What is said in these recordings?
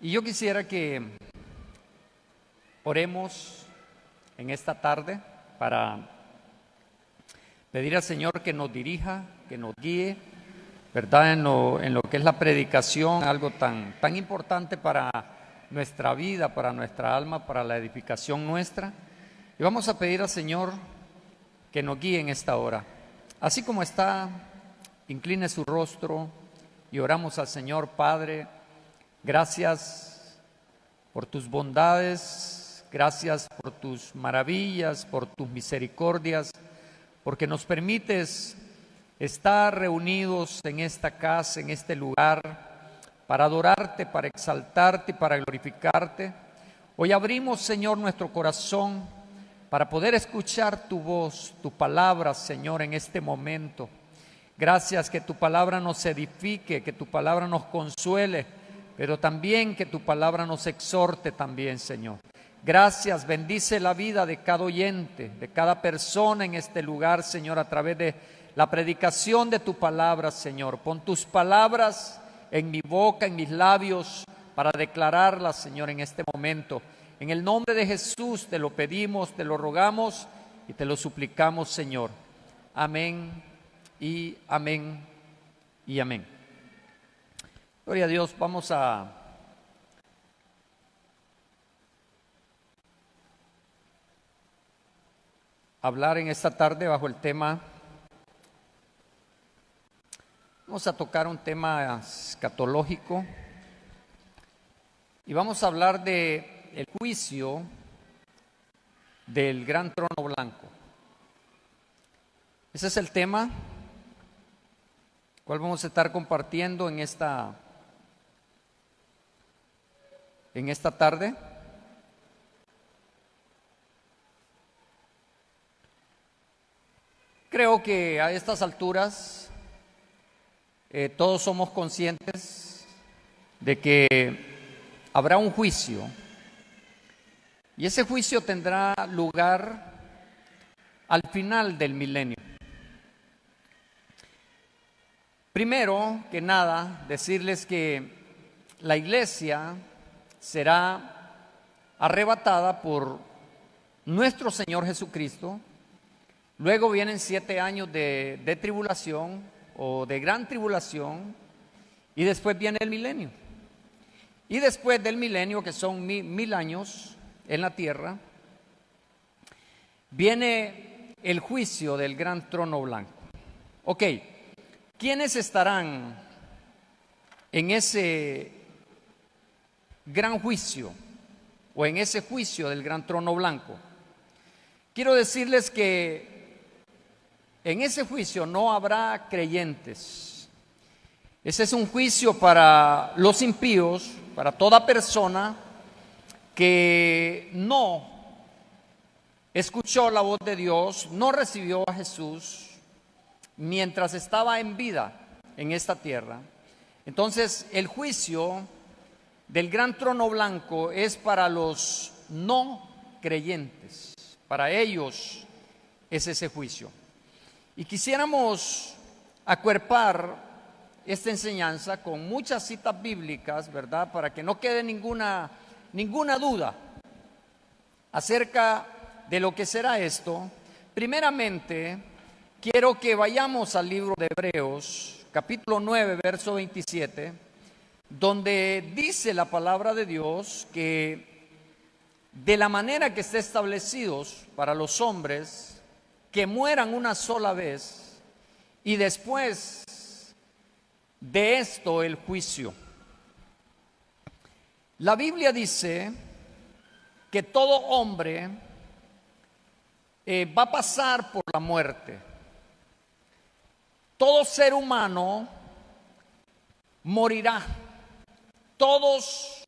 Y yo quisiera que oremos en esta tarde para pedir al Señor que nos dirija, que nos guíe, ¿verdad? En lo que es la predicación, algo tan importante para nuestra vida, para nuestra alma, para la edificación nuestra. Y vamos a pedir al Señor que nos guíe en esta hora. Así como está, incline su rostro y oramos al Señor. Padre, gracias por tus bondades, gracias por tus maravillas, por tus misericordias, porque nos permites estar reunidos en esta casa, en este lugar, para adorarte, para exaltarte y para glorificarte. Hoy abrimos, Señor, nuestro corazón para poder escuchar tu voz, tu palabra, Señor, en este momento. Gracias que tu palabra nos edifique, que tu palabra nos consuele, pero también que tu palabra nos exhorte también, Señor. Gracias, bendice la vida de cada oyente, de cada persona en este lugar, Señor, a través de la predicación de tu palabra, Señor. Pon tus palabras en mi boca, en mis labios, para declararlas, Señor, en este momento. En el nombre de Jesús te lo pedimos, te lo rogamos y te lo suplicamos, Señor. Amén y amén y amén. Gloria a Dios. Vamos a hablar en esta tarde bajo el tema. Vamos a tocar un tema escatológico y vamos a hablar de el juicio del gran trono blanco. Ese es el tema cual vamos a estar compartiendo en esta tarde. Creo que a estas alturas todos somos conscientes de que habrá un juicio y ese juicio tendrá lugar al final del milenio. Primero que nada, decirles que la iglesia será arrebatada por nuestro Señor Jesucristo. Luego vienen 7 años de tribulación o de gran tribulación y después viene el milenio. Y después del milenio, que son 1000 años en la tierra, viene el juicio del gran trono blanco. Ok, ¿quiénes estarán en ese gran juicio o en ese juicio del gran trono blanco? Quiero decirles que en ese juicio no habrá creyentes. Ese es un juicio para los impíos, para toda persona que no escuchó la voz de Dios, no recibió a Jesús mientras estaba en vida en esta tierra. Entonces, el juicio del gran trono blanco es para los no creyentes. Para ellos es ese juicio. Y quisiéramos acuerpar esta enseñanza con muchas citas bíblicas, ¿verdad? Para que no quede ninguna duda acerca de lo que será esto. Primeramente, quiero que vayamos al libro de Hebreos, capítulo 9, verso 27, donde dice la palabra de Dios que de la manera que está establecidos para los hombres que mueran una sola vez y después de esto el juicio. La Biblia dice que todo hombre va a pasar por la muerte. Todo ser humano morirá. Todos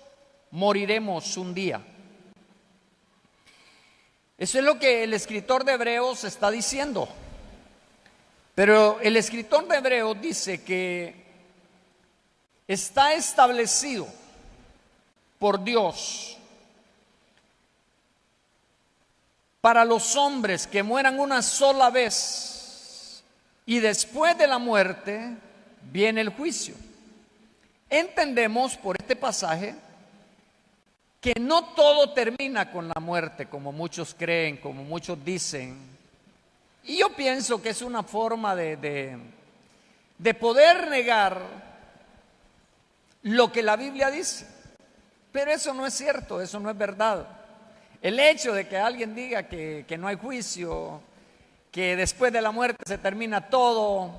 moriremos un día. Eso es lo que el escritor de Hebreos está diciendo. Pero el escritor de Hebreos dice que está establecido por Dios para los hombres que mueran una sola vez y después de la muerte viene el juicio. Entendemos por este pasaje que no todo termina con la muerte, como muchos creen, como muchos dicen. Y yo pienso que es una forma de poder negar lo que la Biblia dice. Pero eso no es cierto, eso no es verdad. El hecho de que alguien diga que no hay juicio, que después de la muerte se termina todo,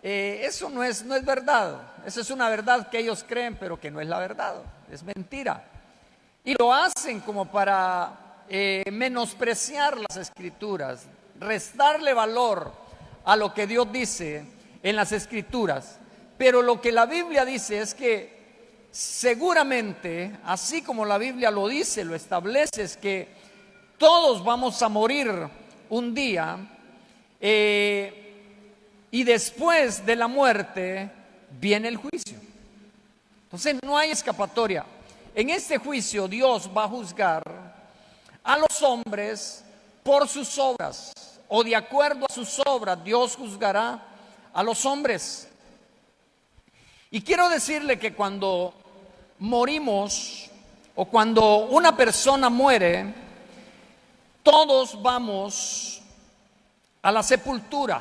eso no es verdad. Esa es una verdad que ellos creen, pero que no es la verdad, es mentira. Y lo hacen como para menospreciar las Escrituras, restarle valor a lo que Dios dice en las Escrituras. Pero lo que la Biblia dice es que seguramente, así como la Biblia lo dice, lo establece, es que todos vamos a morir un día, y después de la muerte viene el juicio. Entonces no hay escapatoria. En este juicio Dios va a juzgar a los hombres por sus obras, o de acuerdo a sus obras Dios juzgará a los hombres. Y quiero decirle que cuando morimos, o cuando una persona muere, todos vamos a la sepultura,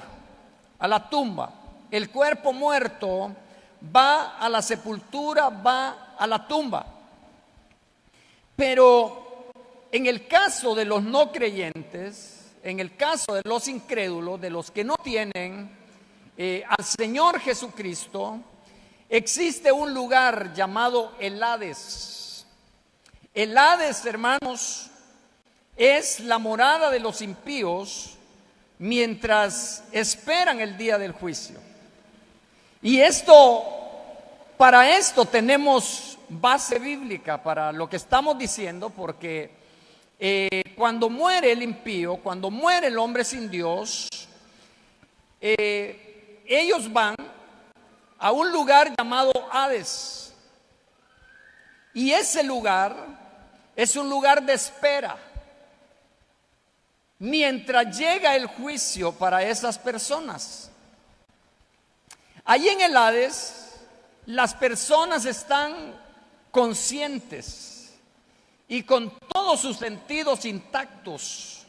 a la tumba. El cuerpo muerto va a la sepultura, va a la tumba. Pero en el caso de los no creyentes, en el caso de los incrédulos, de los que no tienen al Señor Jesucristo, existe un lugar llamado el Hades. El Hades, hermanos, es la morada de los impíos mientras esperan el día del juicio. Y para esto tenemos base bíblica para lo que estamos diciendo, porque cuando muere el impío, cuando muere el hombre sin Dios, ellos van a un lugar llamado Hades. Y ese lugar es un lugar de espera mientras llega el juicio para esas personas. Allí en el Hades, las personas están conscientes y con todos sus sentidos intactos.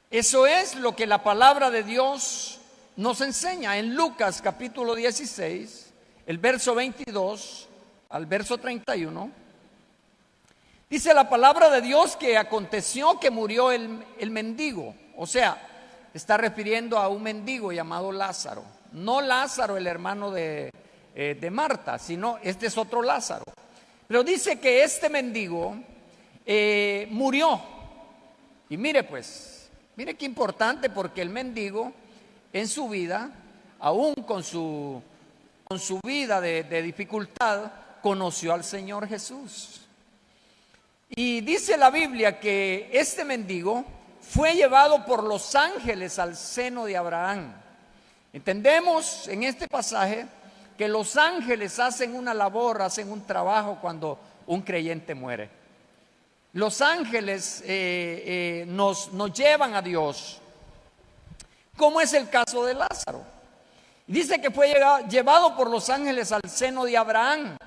Eso es lo que la palabra de Dios nos enseña en Lucas capítulo 16, el verso 22 al verso 31. Dice la palabra de Dios que aconteció que murió el mendigo. O sea, está refiriendo a un mendigo llamado Lázaro. No Lázaro, el hermano de Marta, sino este es otro Lázaro. Pero dice que este mendigo murió. Y mire qué importante, porque el mendigo en su vida, aún con su vida de dificultad, conoció al Señor Jesús. Y dice la Biblia que este mendigo fue llevado por los ángeles al seno de Abraham. Entendemos en este pasaje que los ángeles hacen una labor, hacen un trabajo cuando un creyente muere. Los ángeles nos llevan a Dios, como es el caso de Lázaro. Dice que fue llevado por los ángeles al seno de Abraham,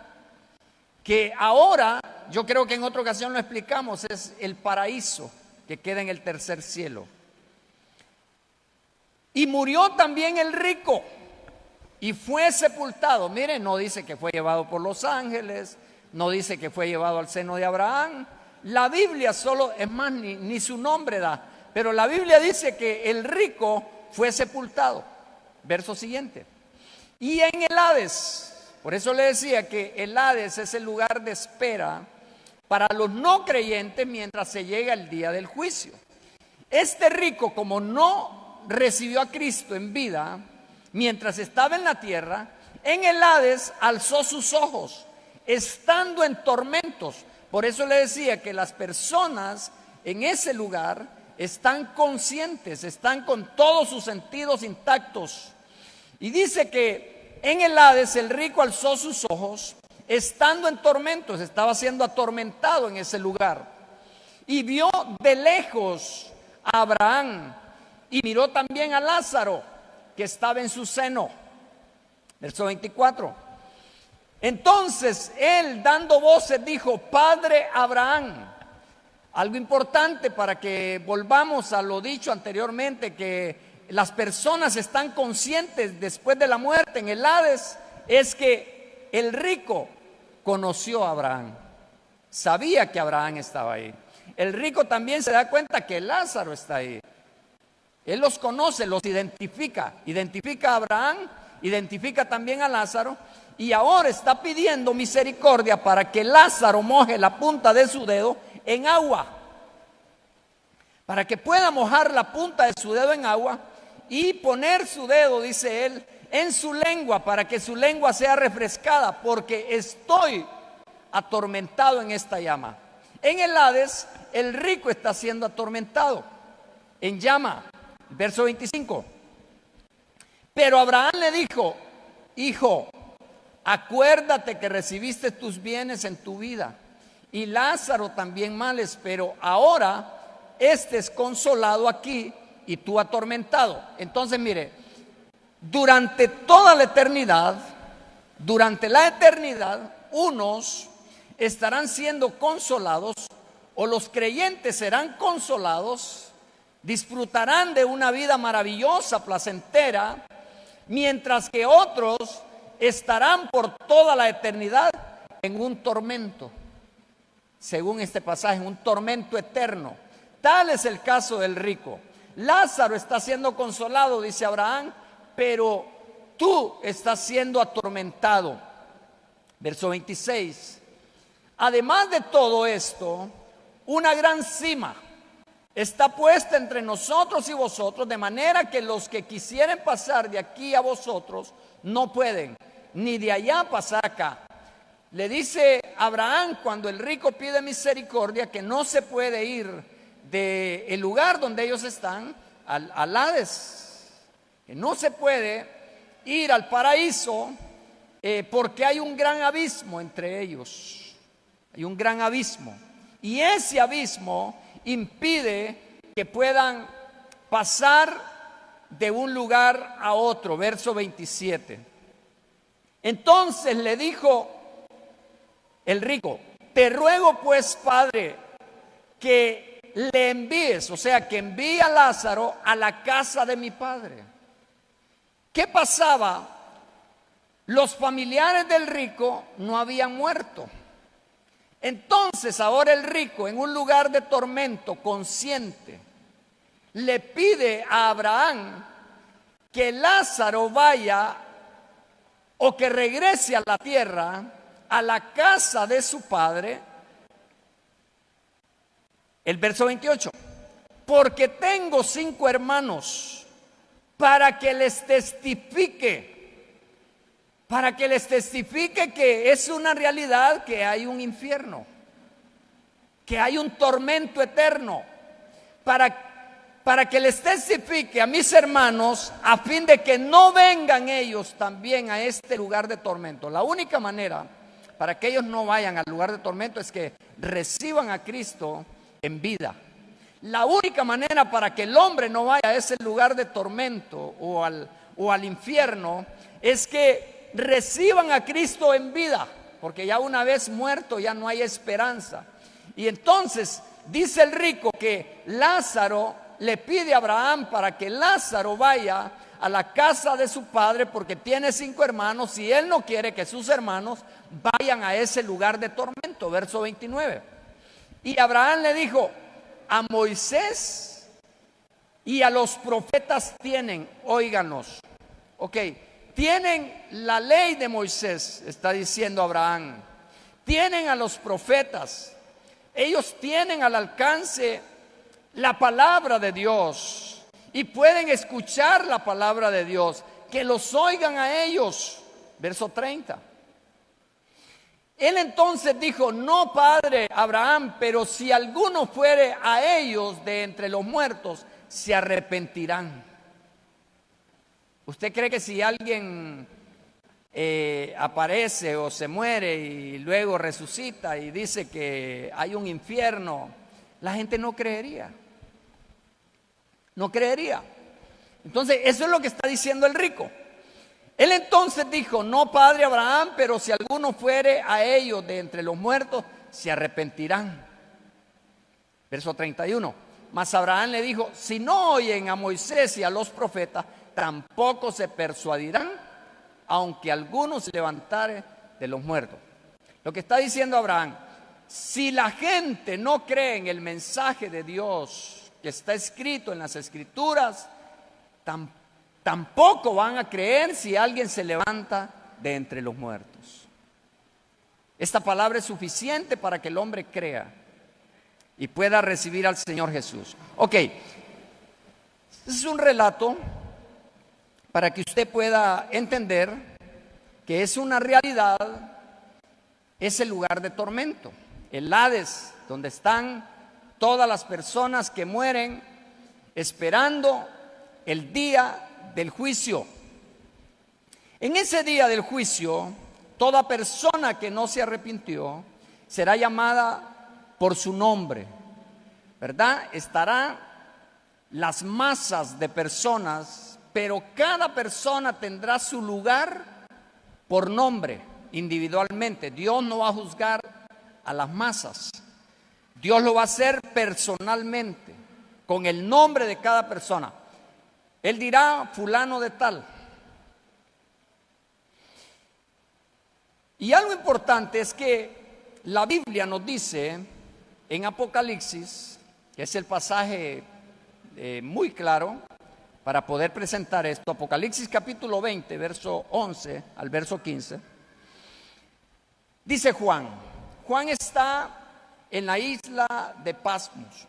que ahora, yo creo que en otra ocasión lo explicamos, es el paraíso que queda en el tercer cielo. Y murió también el rico y fue sepultado. Miren, no dice que fue llevado por los ángeles, no dice que fue llevado al seno de Abraham. La Biblia solo, es más, ni su nombre da, pero la Biblia dice que el rico fue sepultado. Verso siguiente. Y en el Hades, por eso le decía que el Hades es el lugar de espera para los no creyentes mientras se llega el día del juicio. Este rico, como no recibió a Cristo en vida, mientras estaba en la tierra, en el Hades alzó sus ojos, estando en tormentos. Por eso le decía que las personas en ese lugar están conscientes, están con todos sus sentidos intactos. Y dice que en el Hades el rico alzó sus ojos, estando en tormentos, estaba siendo atormentado en ese lugar. Y vio de lejos a Abraham y miró también a Lázaro, que estaba en su seno. Verso 24. Entonces él, dando voces, dijo: Padre Abraham. Algo importante para que volvamos a lo dicho anteriormente, que las personas están conscientes después de la muerte en el Hades, es que el rico conoció a Abraham, sabía que Abraham estaba ahí. El rico también se da cuenta que Lázaro está ahí. Él los conoce, los identifica a Abraham, identifica también a Lázaro, y ahora está pidiendo misericordia para que Lázaro moje la punta de su dedo en agua, para que pueda mojar la punta de su dedo en agua y poner su dedo, dice él, en su lengua, para que su lengua sea refrescada, porque estoy atormentado en esta llama. En el Hades, el rico está siendo atormentado en llama. Verso 25. Pero Abraham le dijo: Hijo, acuérdate que recibiste tus bienes en tu vida, y Lázaro también males, pero ahora este es consolado aquí y tú atormentado. Entonces, mire, durante toda la eternidad, unos estarán siendo consolados, o los creyentes serán consolados, disfrutarán de una vida maravillosa, placentera, mientras que otros estarán por toda la eternidad en un tormento, según este pasaje, un tormento eterno. Tal es el caso del rico. Lázaro está siendo consolado, dice Abraham, pero tú estás siendo atormentado. Verso 26. Además de todo esto, una gran cima está puesta entre nosotros y vosotros, de manera que los que quisieren pasar de aquí a vosotros no pueden, ni de allá pasar acá. Le dice Abraham, cuando el rico pide misericordia, que no se puede ir del lugar donde ellos están al Hades, que no se puede ir al paraíso, porque hay un gran abismo entre ellos. Hay un gran abismo, y ese abismo impide que puedan pasar de un lugar a otro. Verso 27. Entonces le dijo el rico: Te ruego pues, Padre, que le envíes, o sea, que envíe a Lázaro a la casa de mi padre. ¿Qué pasaba? Los familiares del rico no habían muerto. Entonces ahora el rico, en un lugar de tormento, consciente, le pide a Abraham que Lázaro vaya, o que regrese a la tierra, a la casa de su padre. El verso 28. Porque tengo 5 hermanos, para que les testifique que es una realidad, que hay un infierno, que hay un tormento eterno, para que les testifique a mis hermanos, a fin de que no vengan ellos también a este lugar de tormento. La única manera para que ellos no vayan al lugar de tormento es que reciban a Cristo en vida. La única manera para que el hombre no vaya a ese lugar de tormento o al infierno es que reciban a Cristo en vida, porque ya una vez muerto ya no hay esperanza. Y entonces dice el rico que Lázaro le pide a Abraham para que Lázaro vaya a la casa de su padre, porque tiene 5 hermanos y él no quiere que sus hermanos vayan a ese lugar de tormento. Verso 29. Y Abraham le dijo: a Moisés y a los profetas tienen, óiganos. Ok, tienen la ley de Moisés, está diciendo Abraham. Tienen a los profetas. Ellos tienen al alcance la palabra de Dios y pueden escuchar la palabra de Dios. Que los oigan a ellos. Verso 30. Él entonces dijo: no, padre Abraham, pero si alguno fuere a ellos de entre los muertos, se arrepentirán. ¿Usted cree que si alguien aparece o se muere y luego resucita y dice que hay un infierno, la gente no creería? No creería. Entonces, eso es lo que está diciendo el rico. Él entonces dijo: no, padre Abraham, pero si alguno fuere a ellos de entre los muertos, se arrepentirán. Verso 31. Mas Abraham le dijo: si no oyen a Moisés y a los profetas, tampoco se persuadirán, aunque alguno se levantare de los muertos. Lo que está diciendo Abraham: si la gente no cree en el mensaje de Dios que está escrito en las Escrituras, tampoco van a creer si alguien se levanta de entre los muertos. Esta palabra es suficiente para que el hombre crea y pueda recibir al Señor Jesús. Ok, es un relato para que usted pueda entender que es una realidad, es el lugar de tormento, el Hades, donde están todas las personas que mueren esperando el día del juicio. En ese día del juicio, toda persona que no se arrepintió será llamada por su nombre, ¿verdad? Estarán las masas de personas, pero cada persona tendrá su lugar por nombre, individualmente. Dios no va a juzgar a las masas. Dios lo va a hacer personalmente, con el nombre de cada persona. Él dirá: fulano de tal. Y algo importante es que la Biblia nos dice en Apocalipsis, que es el pasaje muy claro para poder presentar esto, Apocalipsis capítulo 20, verso 11 al verso 15, dice Juan está en la isla de Patmos,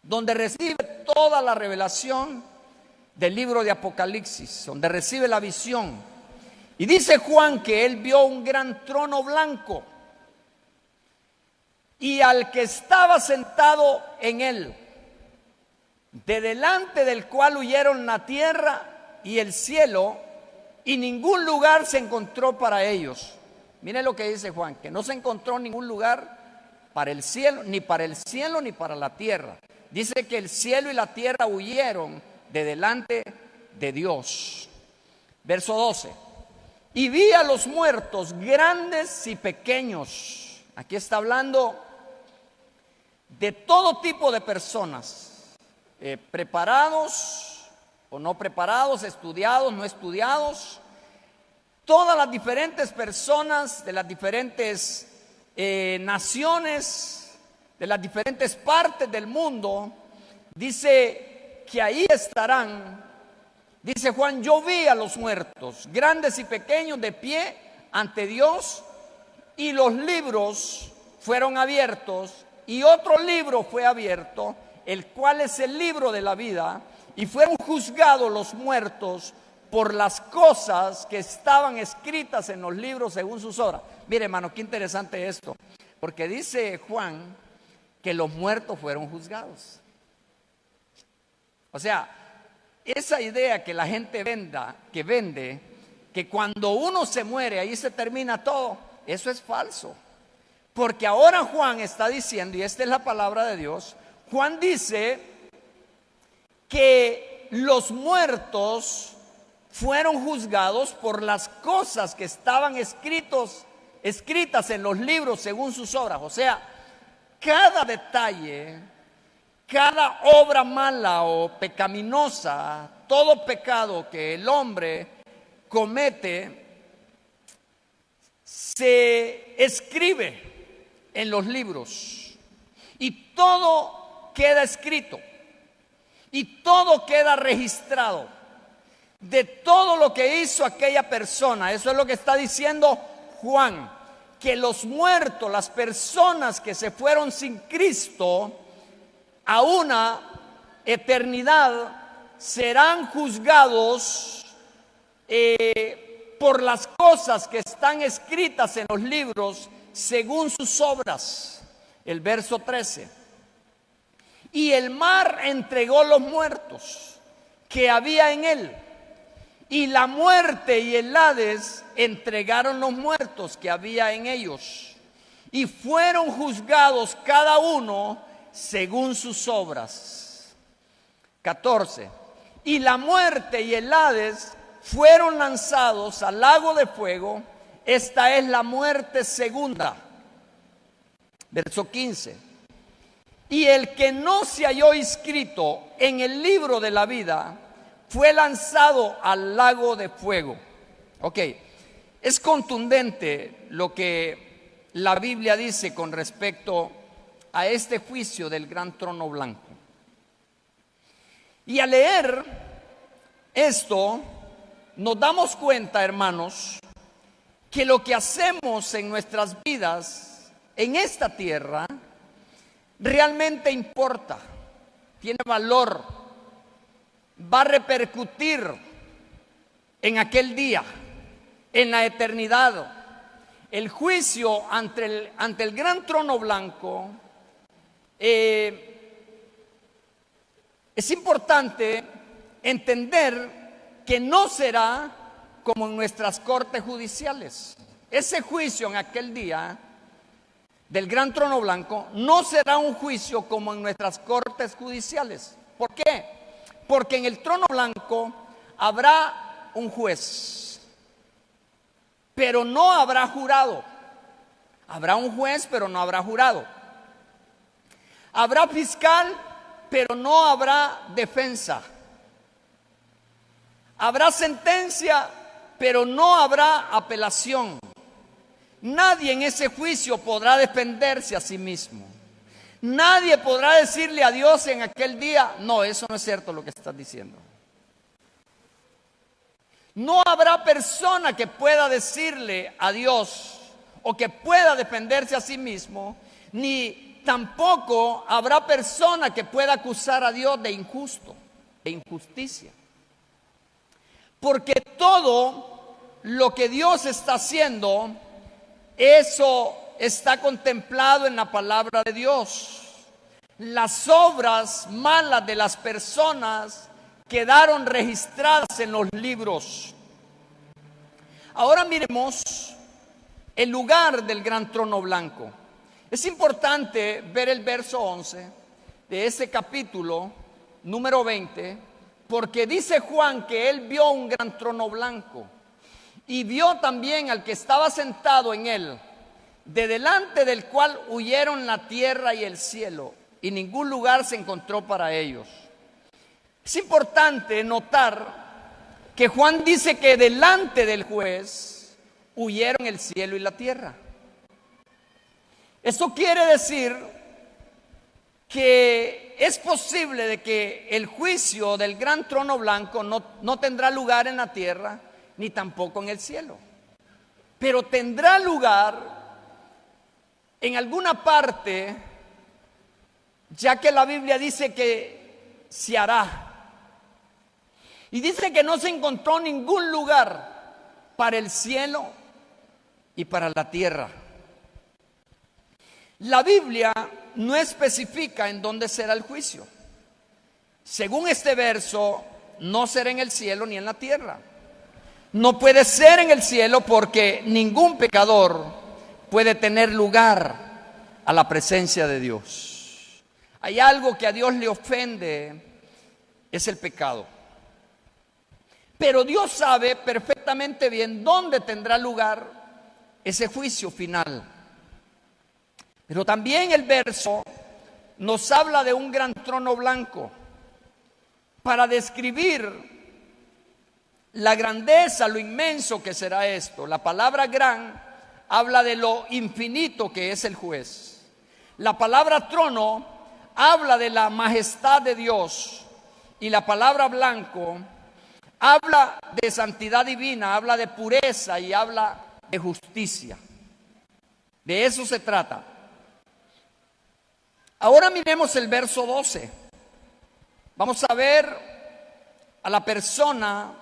donde recibe toda la revelación del libro de Apocalipsis, donde recibe la visión. Y dice Juan que él vio un gran trono blanco y al que estaba sentado en él, de delante del cual huyeron la tierra y el cielo, y ningún lugar se encontró para ellos. Mire lo que dice Juan, que no se encontró ningún lugar para el cielo, ni para el cielo, ni para la tierra. Dice que el cielo y la tierra huyeron de delante de Dios. Verso 12. Y vi a los muertos, grandes y pequeños. Aquí está hablando de todo tipo de personas, preparados o no preparados, estudiados, no estudiados. Todas las diferentes personas de las diferentes naciones, de las diferentes partes del mundo, dice que ahí estarán. Dice Juan: yo vi a los muertos, grandes y pequeños, de pie ante Dios, y los libros fueron abiertos, y otro libro fue abierto, el cual es el libro de la vida, y fueron juzgados los muertos por las cosas que estaban escritas en los libros según sus obras. Mire, hermano, qué interesante esto, porque dice Juan que los muertos fueron juzgados. O sea, esa idea que la gente vende, que cuando uno se muere ahí se termina todo, eso es falso. Porque ahora Juan está diciendo, y esta es la palabra de Dios, Juan dice que los muertos fueron juzgados por las cosas que estaban escritas en los libros según sus obras. O sea, cada detalle, cada obra mala o pecaminosa, todo pecado que el hombre comete, se escribe en los libros y todo queda escrito y todo queda registrado de todo lo que hizo aquella persona. Eso es lo que está diciendo Juan, que los muertos, las personas que se fueron sin Cristo a una eternidad, serán juzgados por las cosas que están escritas en los libros según sus obras. El verso 13. Y el mar entregó los muertos que había en él, y la muerte y el Hades entregaron los muertos que había en ellos, y fueron juzgados cada uno según sus obras. 14. Y la muerte y el Hades fueron lanzados al lago de fuego. Esta es la muerte segunda. Verso 15. Y el que no se halló inscrito en el libro de la vida fue lanzado al lago de fuego. Ok, es contundente lo que la Biblia dice con respecto a este juicio del gran trono blanco. Y al leer esto, nos damos cuenta, hermanos, que lo que hacemos en nuestras vidas, en esta tierra, realmente importa, tiene valor, va a repercutir en aquel día, en la eternidad. El juicio ante el gran trono blanco es importante entender que no será como en nuestras cortes judiciales. Ese juicio en aquel día del gran trono blanco no será un juicio como en nuestras cortes judiciales. ¿Por qué? Porque en el trono blanco habrá un juez, pero no habrá jurado. Habrá un juez, pero no habrá jurado. Habrá fiscal, pero no habrá defensa. Habrá sentencia, pero no habrá apelación. Nadie en ese juicio podrá defenderse a sí mismo. Nadie podrá decirle a Dios en aquel día: no, eso no es cierto lo que estás diciendo. No habrá persona que pueda decirle a Dios o que pueda defenderse a sí mismo, ni tampoco habrá persona que pueda acusar a Dios de injusto, de injusticia. Porque todo lo que Dios está haciendo, eso está contemplado en la palabra de Dios. Las obras malas de las personas quedaron registradas en los libros. Ahora miremos el lugar del gran trono blanco. Es importante ver el verso 11 de ese capítulo número 20, porque dice Juan que él vio un gran trono blanco y vio también al que estaba sentado en él, de delante del cual huyeron la tierra y el cielo, y ningún lugar se encontró para ellos. Es importante notar que Juan dice que delante del juez huyeron el cielo y la tierra. Eso quiere decir que es posible de que el juicio del gran trono blanco no tendrá lugar en la tierra ni tampoco en el cielo, pero tendrá lugar en alguna parte, ya que la Biblia dice que se hará. Y dice que no se encontró ningún lugar para el cielo y para la tierra. La Biblia no especifica en dónde será el juicio. Según este verso, no será en el cielo ni en la tierra. No puede ser en el cielo porque ningún pecador puede tener lugar a la presencia de Dios. Hay algo que a Dios le ofende, es el pecado. Pero Dios sabe perfectamente bien dónde tendrá lugar ese juicio final. Pero también el verso nos habla de un gran trono blanco. Para describir la grandeza, lo inmenso que será esto, la palabra gran habla de lo infinito que es el juez. La palabra trono habla de la majestad de Dios, y la palabra blanco habla de santidad divina, habla de pureza y habla de justicia. De eso se trata. Ahora miremos el verso 12. Vamos a ver a la persona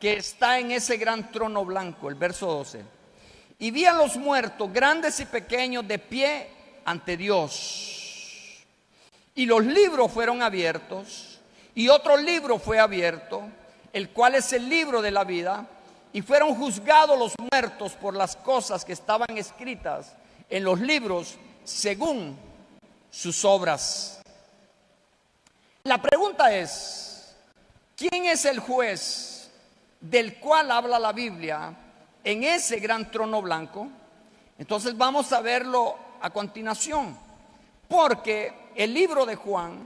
que está en ese gran trono blanco, el verso 12. Y vi a los muertos, grandes y pequeños, de pie ante Dios. Y los libros fueron abiertos, y otro libro fue abierto, el cual es el libro de la vida, y fueron juzgados los muertos por las cosas que estaban escritas en los libros según sus obras. La pregunta es: ¿quién es el juez del cual habla la Biblia en ese gran trono blanco. Entonces vamos a verlo a continuación, porque el libro de Juan,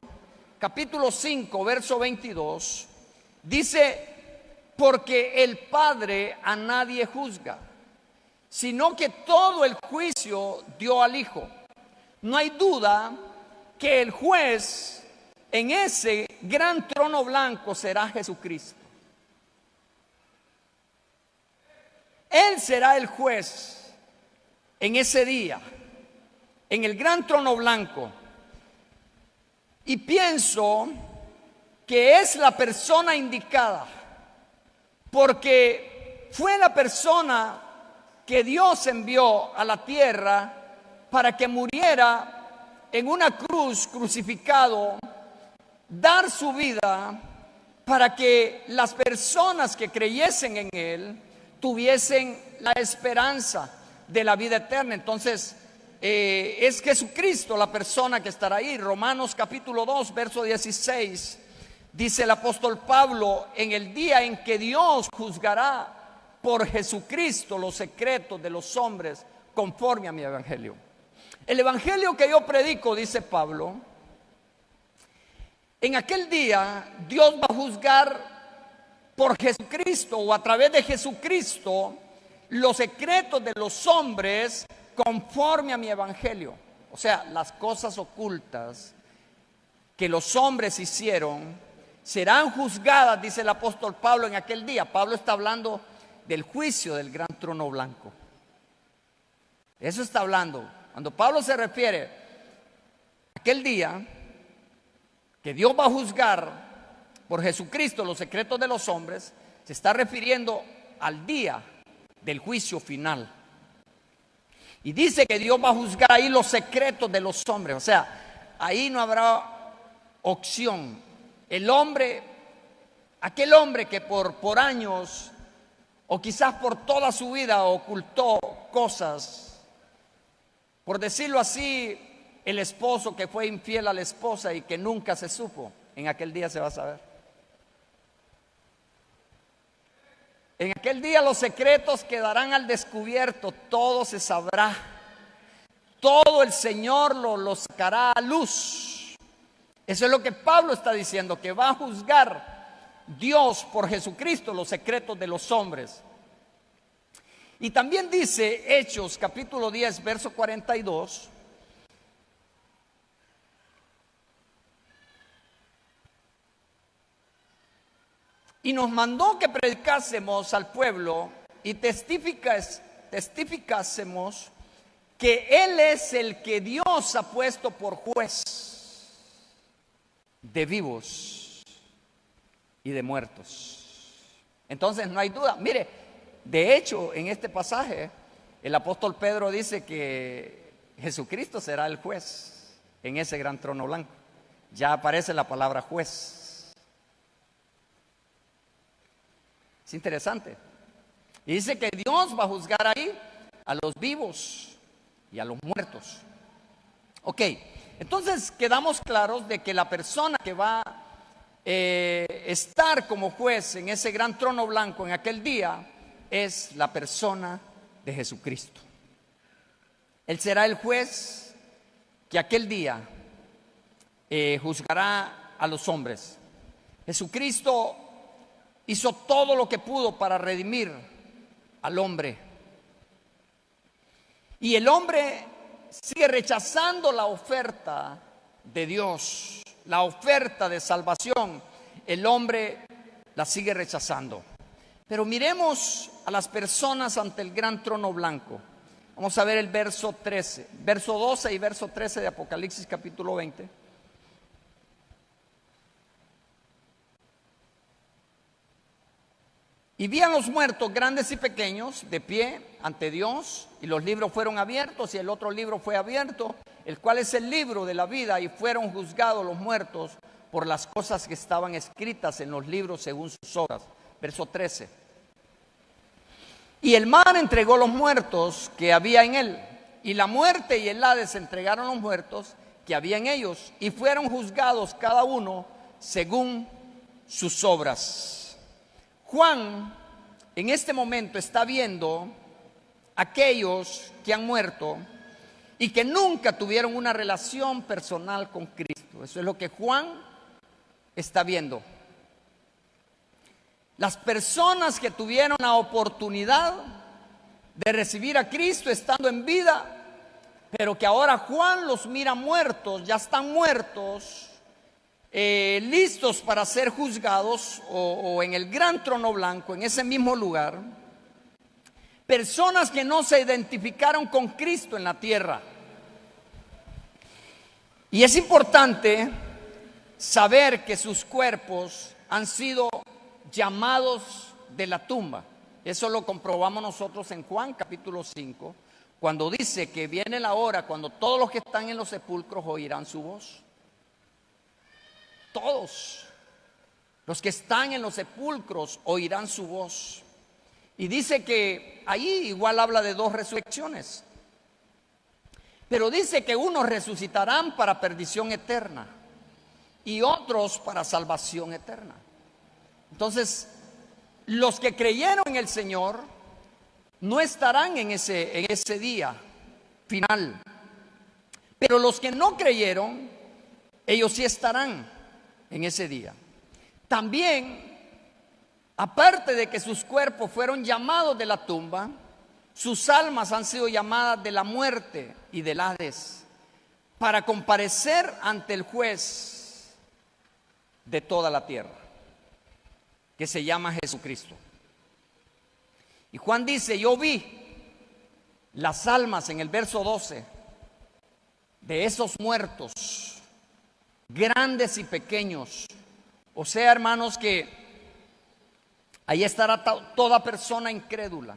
capítulo 5, verso 22, dice: porque el Padre a nadie juzga, sino que todo el juicio dio al Hijo. No hay duda que el juez en ese gran trono blanco será Jesucristo. Él será el juez en ese día, en el gran trono blanco. Y pienso que es la persona indicada, porque fue la persona que Dios envió a la tierra para que muriera en una cruz, crucificado, dar su vida para que las personas que creyesen en Él tuviesen la esperanza de la vida eterna. Entonces, es Jesucristo la persona que estará ahí. Romanos capítulo 2, verso 16, dice el apóstol Pablo: en el día en que Dios juzgará por Jesucristo los secretos de los hombres conforme a mi evangelio. El evangelio que yo predico, dice Pablo, en aquel día Dios va a juzgar por Jesucristo, o a través de Jesucristo, los secretos de los hombres conforme a mi evangelio. O sea, las cosas ocultas que los hombres hicieron serán juzgadas, dice el apóstol Pablo, en aquel día. Pablo está hablando del juicio del gran trono blanco. Eso está hablando. Cuando Pablo se refiere a aquel día que Dios va a juzgar por Jesucristo los secretos de los hombres, se está refiriendo al día del juicio final. Y dice que Dios va a juzgar ahí los secretos de los hombres. O sea, ahí no habrá opción. El hombre, aquel hombre que por años o quizás por toda su vida ocultó cosas, por decirlo así, el esposo que fue infiel a la esposa y que nunca se supo, en aquel día se va a saber. En aquel día los secretos quedarán al descubierto, todo se sabrá, todo el Señor lo sacará a luz. Eso es lo que Pablo está diciendo, que va a juzgar Dios por Jesucristo los secretos de los hombres. Y también dice Hechos capítulo 10, verso 42: y nos mandó que predicásemos al pueblo y testificásemos que Él es el que Dios ha puesto por juez de vivos y de muertos. Entonces no hay duda. Mire, de hecho, en este pasaje el apóstol Pedro dice que Jesucristo será el juez en ese gran trono blanco. Ya aparece la palabra juez. Es interesante. Y dice que Dios va a juzgar ahí a los vivos y a los muertos. Ok, entonces quedamos claros de que la persona que va a estar como juez en ese gran trono blanco en aquel día es la persona de Jesucristo. Él será el juez que aquel día juzgará a los hombres. Jesucristo hizo todo lo que pudo para redimir al hombre. Y el hombre sigue rechazando la oferta de Dios, la oferta de salvación. El hombre la sigue rechazando. Pero miremos a las personas ante el gran trono blanco. Vamos a ver el verso 13, verso 12 y verso 13 de Apocalipsis capítulo 20. Y vi a los muertos, grandes y pequeños, de pie ante Dios, y los libros fueron abiertos, y el otro libro fue abierto, el cual es el libro de la vida, y fueron juzgados los muertos por las cosas que estaban escritas en los libros según sus obras. Verso 13. Y el mar entregó los muertos que había en él, y la muerte y el Hades entregaron los muertos que había en ellos, y fueron juzgados cada uno según sus obras. Juan en este momento está viendo aquellos que han muerto y que nunca tuvieron una relación personal con Cristo. Eso es lo que Juan está viendo. Las personas que tuvieron la oportunidad de recibir a Cristo estando en vida, pero que ahora Juan los mira muertos, ya están muertos, listos para ser juzgados o en el gran trono blanco, en ese mismo lugar. Personas que no se identificaron con Cristo en la tierra. Y es importante saber que sus cuerpos han sido llamados de la tumba. Eso lo comprobamos nosotros en Juan capítulo 5, cuando dice que viene la hora cuando todos los que están en los sepulcros oirán su voz. Todos los que están en los sepulcros oirán su voz. Y dice que ahí igual habla de dos resurrecciones. Pero dice que unos resucitarán para perdición eterna y otros para salvación eterna. Entonces, los que creyeron en el Señor no estarán en ese día final. Pero los que no creyeron, ellos sí estarán en ese día. También, aparte de que sus cuerpos fueron llamados de la tumba, sus almas han sido llamadas de la muerte y del Hades para comparecer ante el juez de toda la tierra, que se llama Jesucristo. Y Juan dice: yo vi las almas, en el verso 12, de esos muertos, grandes y pequeños. O sea, hermanos, que ahí estará toda persona incrédula.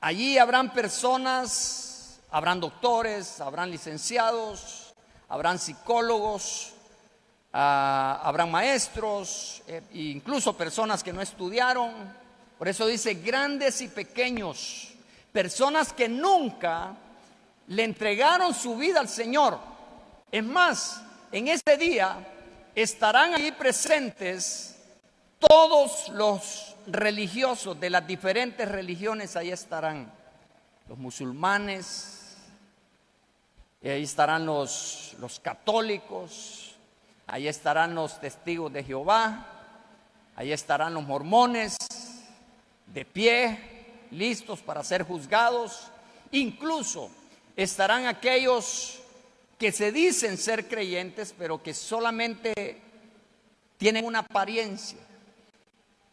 Allí habrán personas, habrán doctores, habrán licenciados, habrán psicólogos, habrán maestros, incluso personas que no estudiaron. Por eso dice grandes y pequeños, personas que nunca le entregaron su vida al Señor. Es más, en ese día estarán allí presentes todos los religiosos de las diferentes religiones. Ahí estarán los musulmanes, y ahí estarán los católicos, ahí estarán los testigos de Jehová, ahí estarán los mormones, de pie, listos para ser juzgados. Incluso estarán aquellos que se dicen ser creyentes, pero que solamente tienen una apariencia,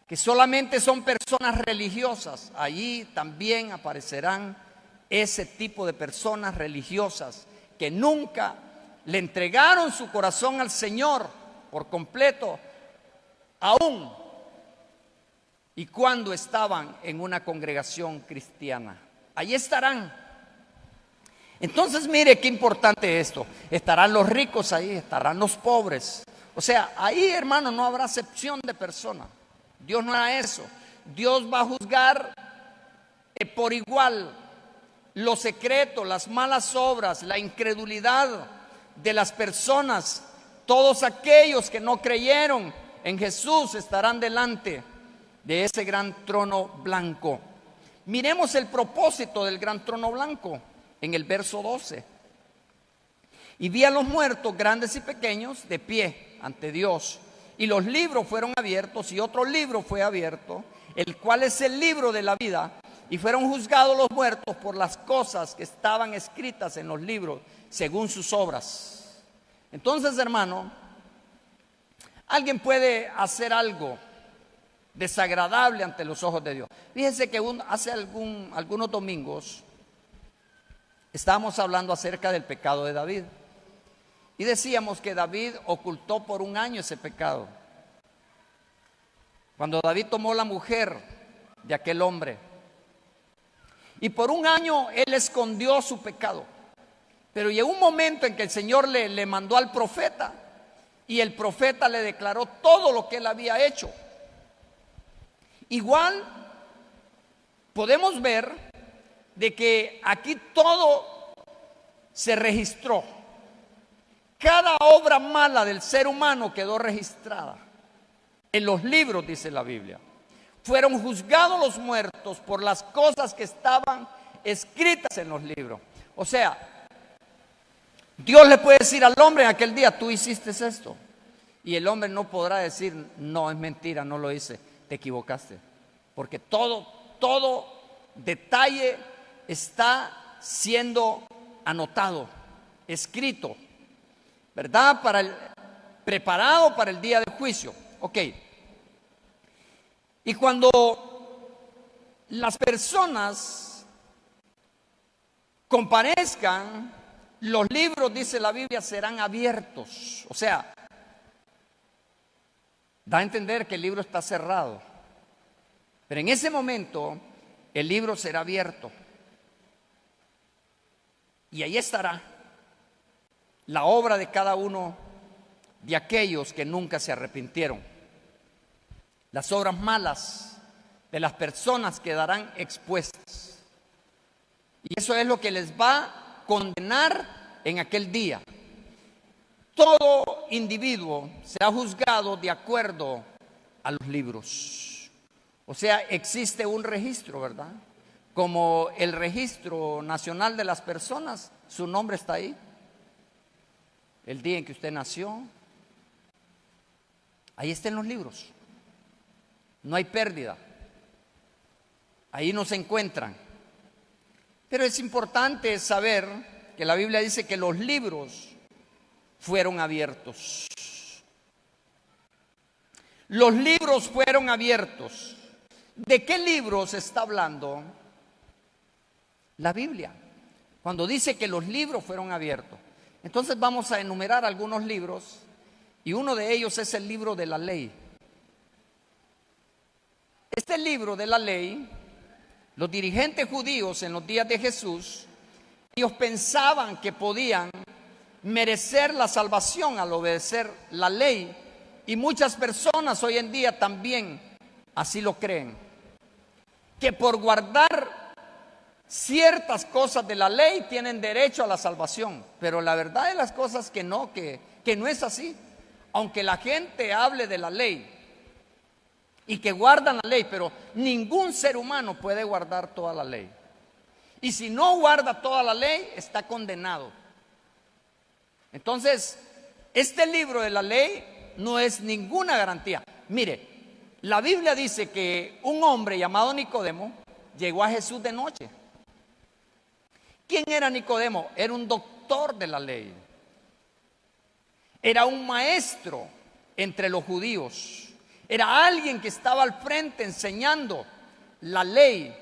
que solamente son personas religiosas. Allí también aparecerán ese tipo de personas religiosas que nunca le entregaron su corazón al Señor por completo, aún y cuando estaban en una congregación cristiana. Allí estarán. Entonces, mire qué importante esto. Estarán los ricos ahí, estarán los pobres. O sea, ahí, hermano, no habrá acepción de persona. Dios no hará eso. Dios va a juzgar por igual lo secreto, las malas obras, la incredulidad de las personas. Todos aquellos que no creyeron en Jesús estarán delante de ese gran trono blanco. Miremos el propósito del gran trono blanco en el verso 12. Y vi a los muertos, grandes y pequeños, de pie ante Dios. Y los libros fueron abiertos, y otro libro fue abierto, el cual es el libro de la vida. Y fueron juzgados los muertos por las cosas que estaban escritas en los libros, según sus obras. Entonces, hermano, alguien puede hacer algo desagradable ante los ojos de Dios. Fíjense que hace algunos domingos estábamos hablando acerca del pecado de David. Y decíamos que David ocultó por un año ese pecado. Cuando David tomó la mujer de aquel hombre, y por un año él escondió su pecado. Pero llegó un momento en que el Señor le mandó al profeta, y el profeta le declaró todo lo que él había hecho. Igual podemos ver de que aquí todo se registró. Cada obra mala del ser humano quedó registrada en los libros, dice la Biblia. fueron juzgados los muertos por las cosas que estaban escritas en los libros. O sea, Dios le puede decir al hombre en aquel día: tú hiciste esto. Y el hombre no podrá decir: no, es mentira, no lo hice, te equivocaste. Porque todo detalle está siendo anotado, escrito, ¿verdad? Preparado para el día del juicio. Ok. Y cuando las personas comparezcan, los libros, dice la Biblia, serán abiertos. O sea, da a entender que el libro está cerrado. Pero en ese momento el libro será abierto. Y ahí estará la obra de cada uno de aquellos que nunca se arrepintieron. Las obras malas de las personas quedarán expuestas. Y eso es lo que les va a condenar en aquel día. Todo individuo será juzgado de acuerdo a los libros. O sea, existe un registro, ¿verdad? Como el registro nacional de las personas, su nombre está ahí. El día en que usted nació, ahí está en los libros. No hay pérdida. Ahí no se encuentran. Pero es importante saber que la Biblia dice que los libros fueron abiertos. Los libros fueron abiertos. ¿De qué libros está hablando la Biblia cuando dice que los libros fueron abiertos? Entonces vamos a enumerar algunos libros, y uno de ellos es el libro de la ley. Este libro de la ley, los dirigentes judíos en los días de Jesús, ellos pensaban que podían merecer la salvación al obedecer la ley, y muchas personas hoy en día también así lo creen, que por guardar ciertas cosas de la ley tienen derecho a la salvación. Pero la verdad de las cosas que no es así. Aunque la gente hable de la ley y que guardan la ley, pero ningún ser humano puede guardar toda la ley. Y si no guarda toda la ley, está condenado. Entonces, este libro de la ley no es ninguna garantía. Mire, la Biblia dice que un hombre llamado Nicodemo llegó a Jesús de noche. ¿Quién era Nicodemo? Era un doctor de la ley. Era un maestro entre los judíos. Era alguien que estaba al frente enseñando la ley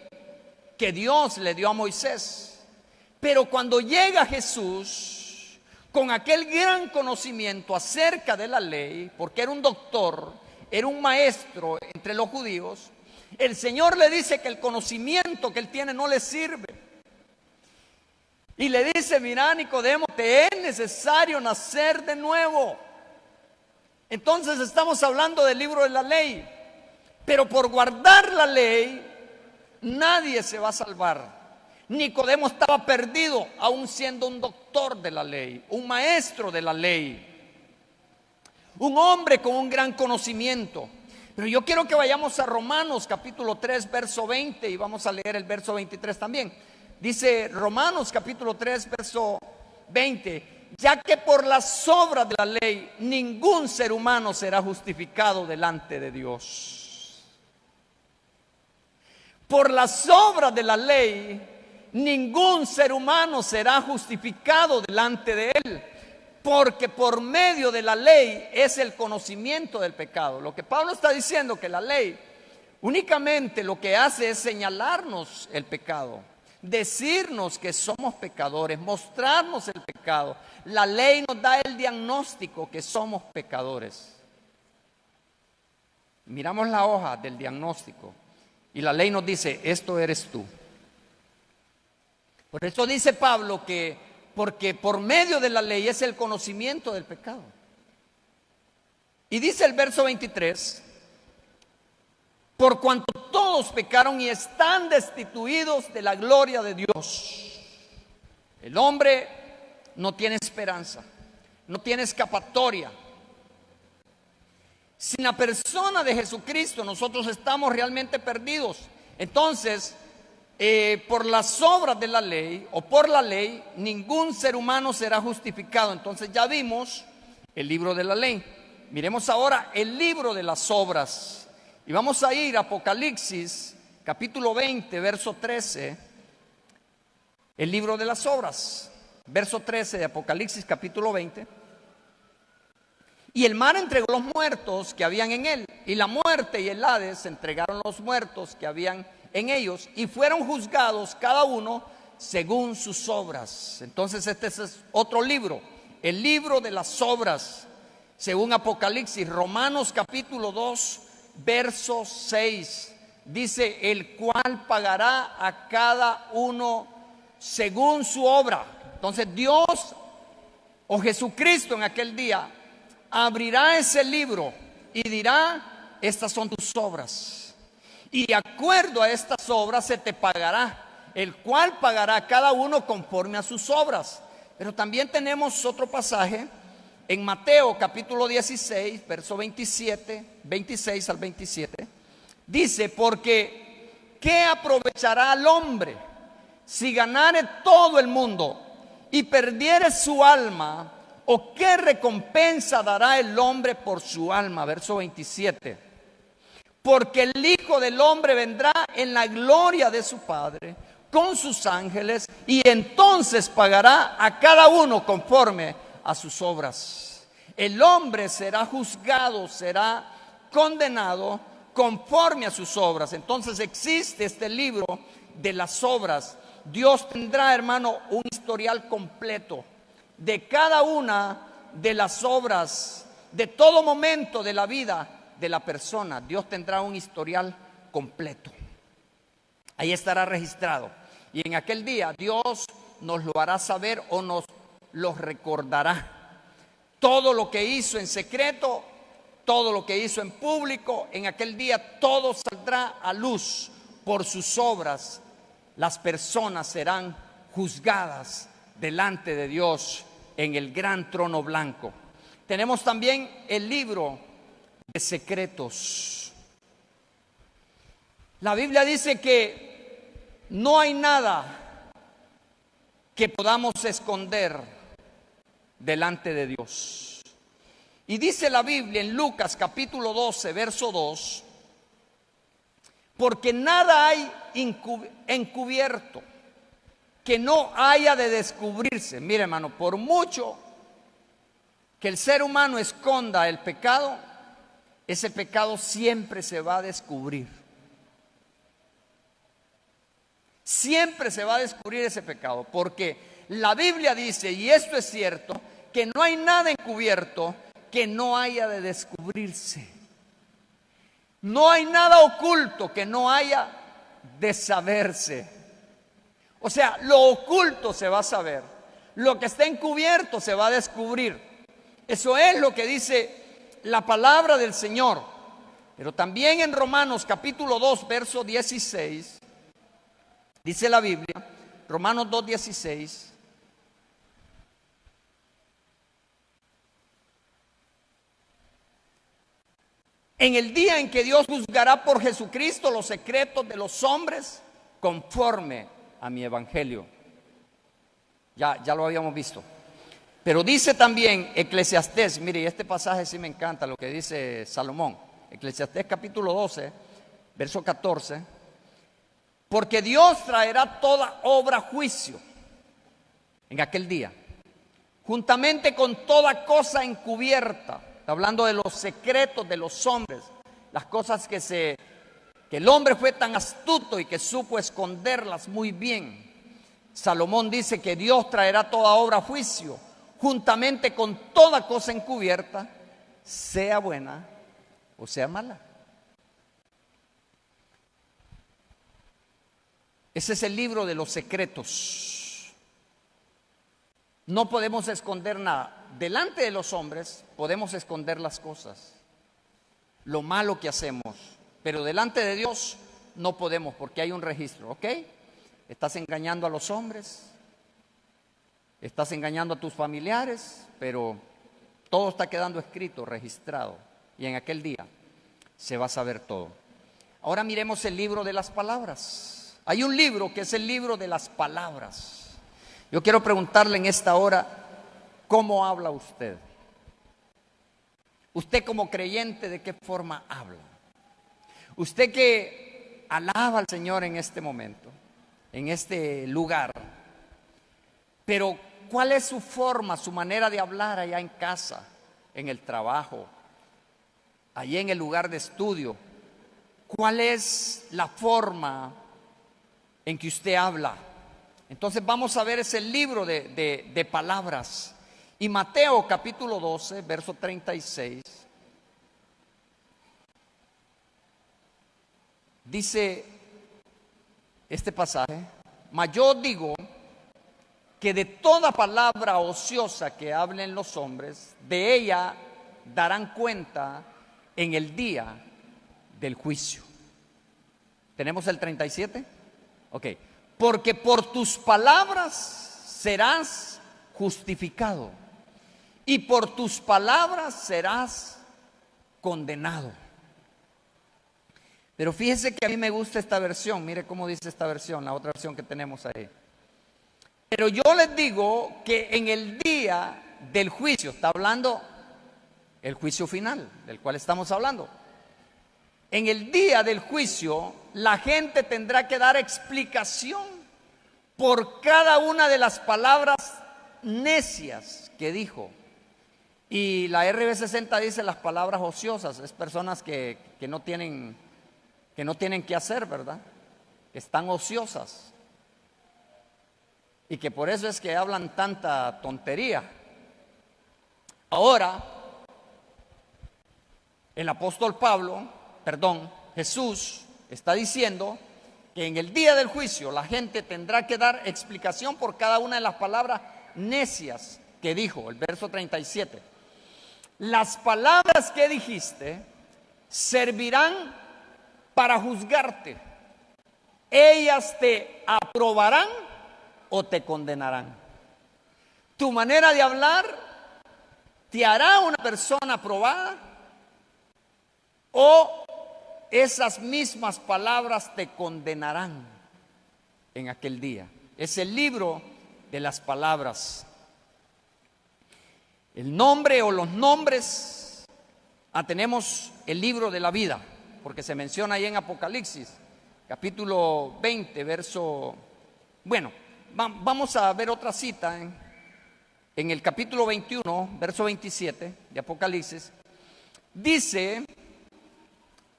que Dios le dio a Moisés. Pero cuando llega Jesús con aquel gran conocimiento acerca de la ley, porque era un doctor, era un maestro entre los judíos, el Señor le dice que el conocimiento que él tiene no le sirve. Y le dice: mira, Nicodemo, te es necesario nacer de nuevo. Entonces estamos hablando del libro de la ley. Pero por guardar la ley, nadie se va a salvar. Nicodemo estaba perdido, aún siendo un doctor de la ley, un maestro de la ley, un hombre con un gran conocimiento. Pero yo quiero que vayamos a Romanos capítulo 3, verso 20, y vamos a leer el verso 23 también. Dice Romanos capítulo 3, verso 20: ya que por las obras de la ley ningún ser humano será justificado delante de Dios. Por las obras de la ley ningún ser humano será justificado delante de Él, porque por medio de la ley es el conocimiento del pecado. Lo que Pablo está diciendo, que la ley únicamente lo que hace es señalarnos el pecado, decirnos que somos pecadores, mostrarnos el pecado. La ley nos da el diagnóstico que somos pecadores. Miramos la hoja del diagnóstico y la ley nos dice: esto eres tú. Por eso dice Pablo que porque por medio de la ley es el conocimiento del pecado. Y dice el verso 23: por cuanto todos pecaron y están destituidos de la gloria de Dios. El hombre no tiene esperanza, no tiene escapatoria. Sin la persona de Jesucristo nosotros estamos realmente perdidos. Entonces, por las obras de la ley o por la ley, ningún ser humano será justificado. Entonces ya vimos el libro de la ley. Miremos ahora el libro de las obras. Y vamos a ir a Apocalipsis, capítulo 20, verso 13. El libro de las obras, verso 13 de Apocalipsis, capítulo 20. Y el mar entregó los muertos que habían en él, y la muerte y el Hades entregaron los muertos que habían en ellos, y fueron juzgados cada uno según sus obras. Entonces este es otro libro, el libro de las obras, según Apocalipsis. Romanos capítulo 2, verso 6, dice: el cual pagará a cada uno según su obra. Entonces Dios o Jesucristo en aquel día abrirá ese libro y dirá: estas son tus obras, y de acuerdo a estas obras se te pagará, el cual pagará a cada uno conforme a sus obras. Pero también tenemos otro pasaje en Mateo capítulo 16, verso 26 al 27. Dice: porque ¿qué aprovechará al hombre si ganare todo el mundo y perdiere su alma? ¿O qué recompensa dará el hombre por su alma? Verso 27. Porque el Hijo del Hombre vendrá en la gloria de su Padre con sus ángeles, y entonces pagará a cada uno conforme a sus obras. El hombre será juzgado, será condenado conforme a sus obras. Entonces existe este libro de las obras. Dios tendrá, hermano, un historial completo de cada una de las obras, de todo momento de la vida de la persona. Dios tendrá un historial completo. Ahí estará registrado. Y en aquel día Dios nos lo hará saber o nos lo recordará. Todo lo que hizo en secreto, todo lo que hizo en público, en aquel día todo saldrá a luz. Por sus obras las personas serán juzgadas delante de Dios en el gran trono blanco. Tenemos también el libro de secretos. La Biblia dice que no hay nada que podamos esconder delante de Dios. Y dice la Biblia en Lucas capítulo 12, verso 2: porque nada hay encubierto que no haya de descubrirse. Mire, hermano, por mucho que el ser humano esconda el pecado, ese pecado siempre se va a descubrir. Siempre se va a descubrir ese pecado, porque la Biblia dice, y esto es cierto, que no hay nada encubierto que no haya de descubrirse. No hay nada oculto que no haya de saberse. O sea, lo oculto se va a saber, lo que está encubierto se va a descubrir. Eso es lo que dice la palabra del Señor. Pero también en Romanos capítulo 2, verso 16, dice la Biblia, Romanos 2, 16: en el día en que Dios juzgará por Jesucristo los secretos de los hombres conforme a mi evangelio. Ya lo habíamos visto. Pero dice también Eclesiastés, mire, y este pasaje sí me encanta, lo que dice Salomón. Eclesiastés capítulo 12, verso 14. Porque Dios traerá toda obra a juicio en aquel día, juntamente con toda cosa encubierta. Está hablando de los secretos de los hombres, las cosas que el hombre fue tan astuto y que supo esconderlas muy bien. Salomón dice que Dios traerá toda obra a juicio, juntamente con toda cosa encubierta, sea buena o sea mala. Ese es el libro de los secretos. No podemos esconder nada. Delante de los hombres podemos esconder las cosas, lo malo que hacemos, pero delante de Dios no podemos, porque hay un registro, ¿ok? Estás engañando a los hombres, estás engañando a tus familiares, pero todo está quedando escrito, registrado. y en aquel día se va a saber todo. Ahora miremos el libro de las palabras. Hay un libro que es el libro de las palabras. Yo quiero preguntarle en esta hora, ¿cómo habla usted? Usted como creyente, ¿de qué forma habla? Usted que alaba al Señor en este momento, en este lugar, pero ¿cuál es su forma, su manera de hablar allá en casa, en el trabajo, allá en el lugar de estudio? ¿Cuál es la forma en que usted habla? Entonces vamos a ver ese libro de palabras. Y Mateo capítulo 12, verso 36, dice este pasaje: mas yo digo que de toda palabra ociosa que hablen los hombres, de ella darán cuenta en el día del juicio. ¿Tenemos el 37? Ok. Porque por tus palabras serás justificado y por tus palabras serás condenado. Pero fíjese que a mí me gusta esta versión. Mire cómo dice esta versión, la otra versión que tenemos ahí. Pero yo les digo que en el día del juicio, está hablando el juicio final, del cual estamos hablando. En el día del juicio, la gente tendrá que dar explicación por cada una de las palabras necias que dijo. Y la RB60 dice las palabras ociosas, es personas que no tienen que hacer, ¿verdad? Que están ociosas. Y que por eso es que hablan tanta tontería. Ahora, el apóstol Jesús está diciendo que en el día del juicio la gente tendrá que dar explicación por cada una de las palabras necias que dijo, el verso 37. Las palabras que dijiste servirán para juzgarte. Ellas te aprobarán o te condenarán. Tu manera de hablar te hará una persona aprobada, o esas mismas palabras te condenarán en aquel día. Es el libro de las palabras. El nombre o los nombres, tenemos el libro de la vida, porque se menciona ahí en Apocalipsis, capítulo 20, verso... Bueno, vamos a ver otra cita en el capítulo 21, verso 27 de Apocalipsis. Dice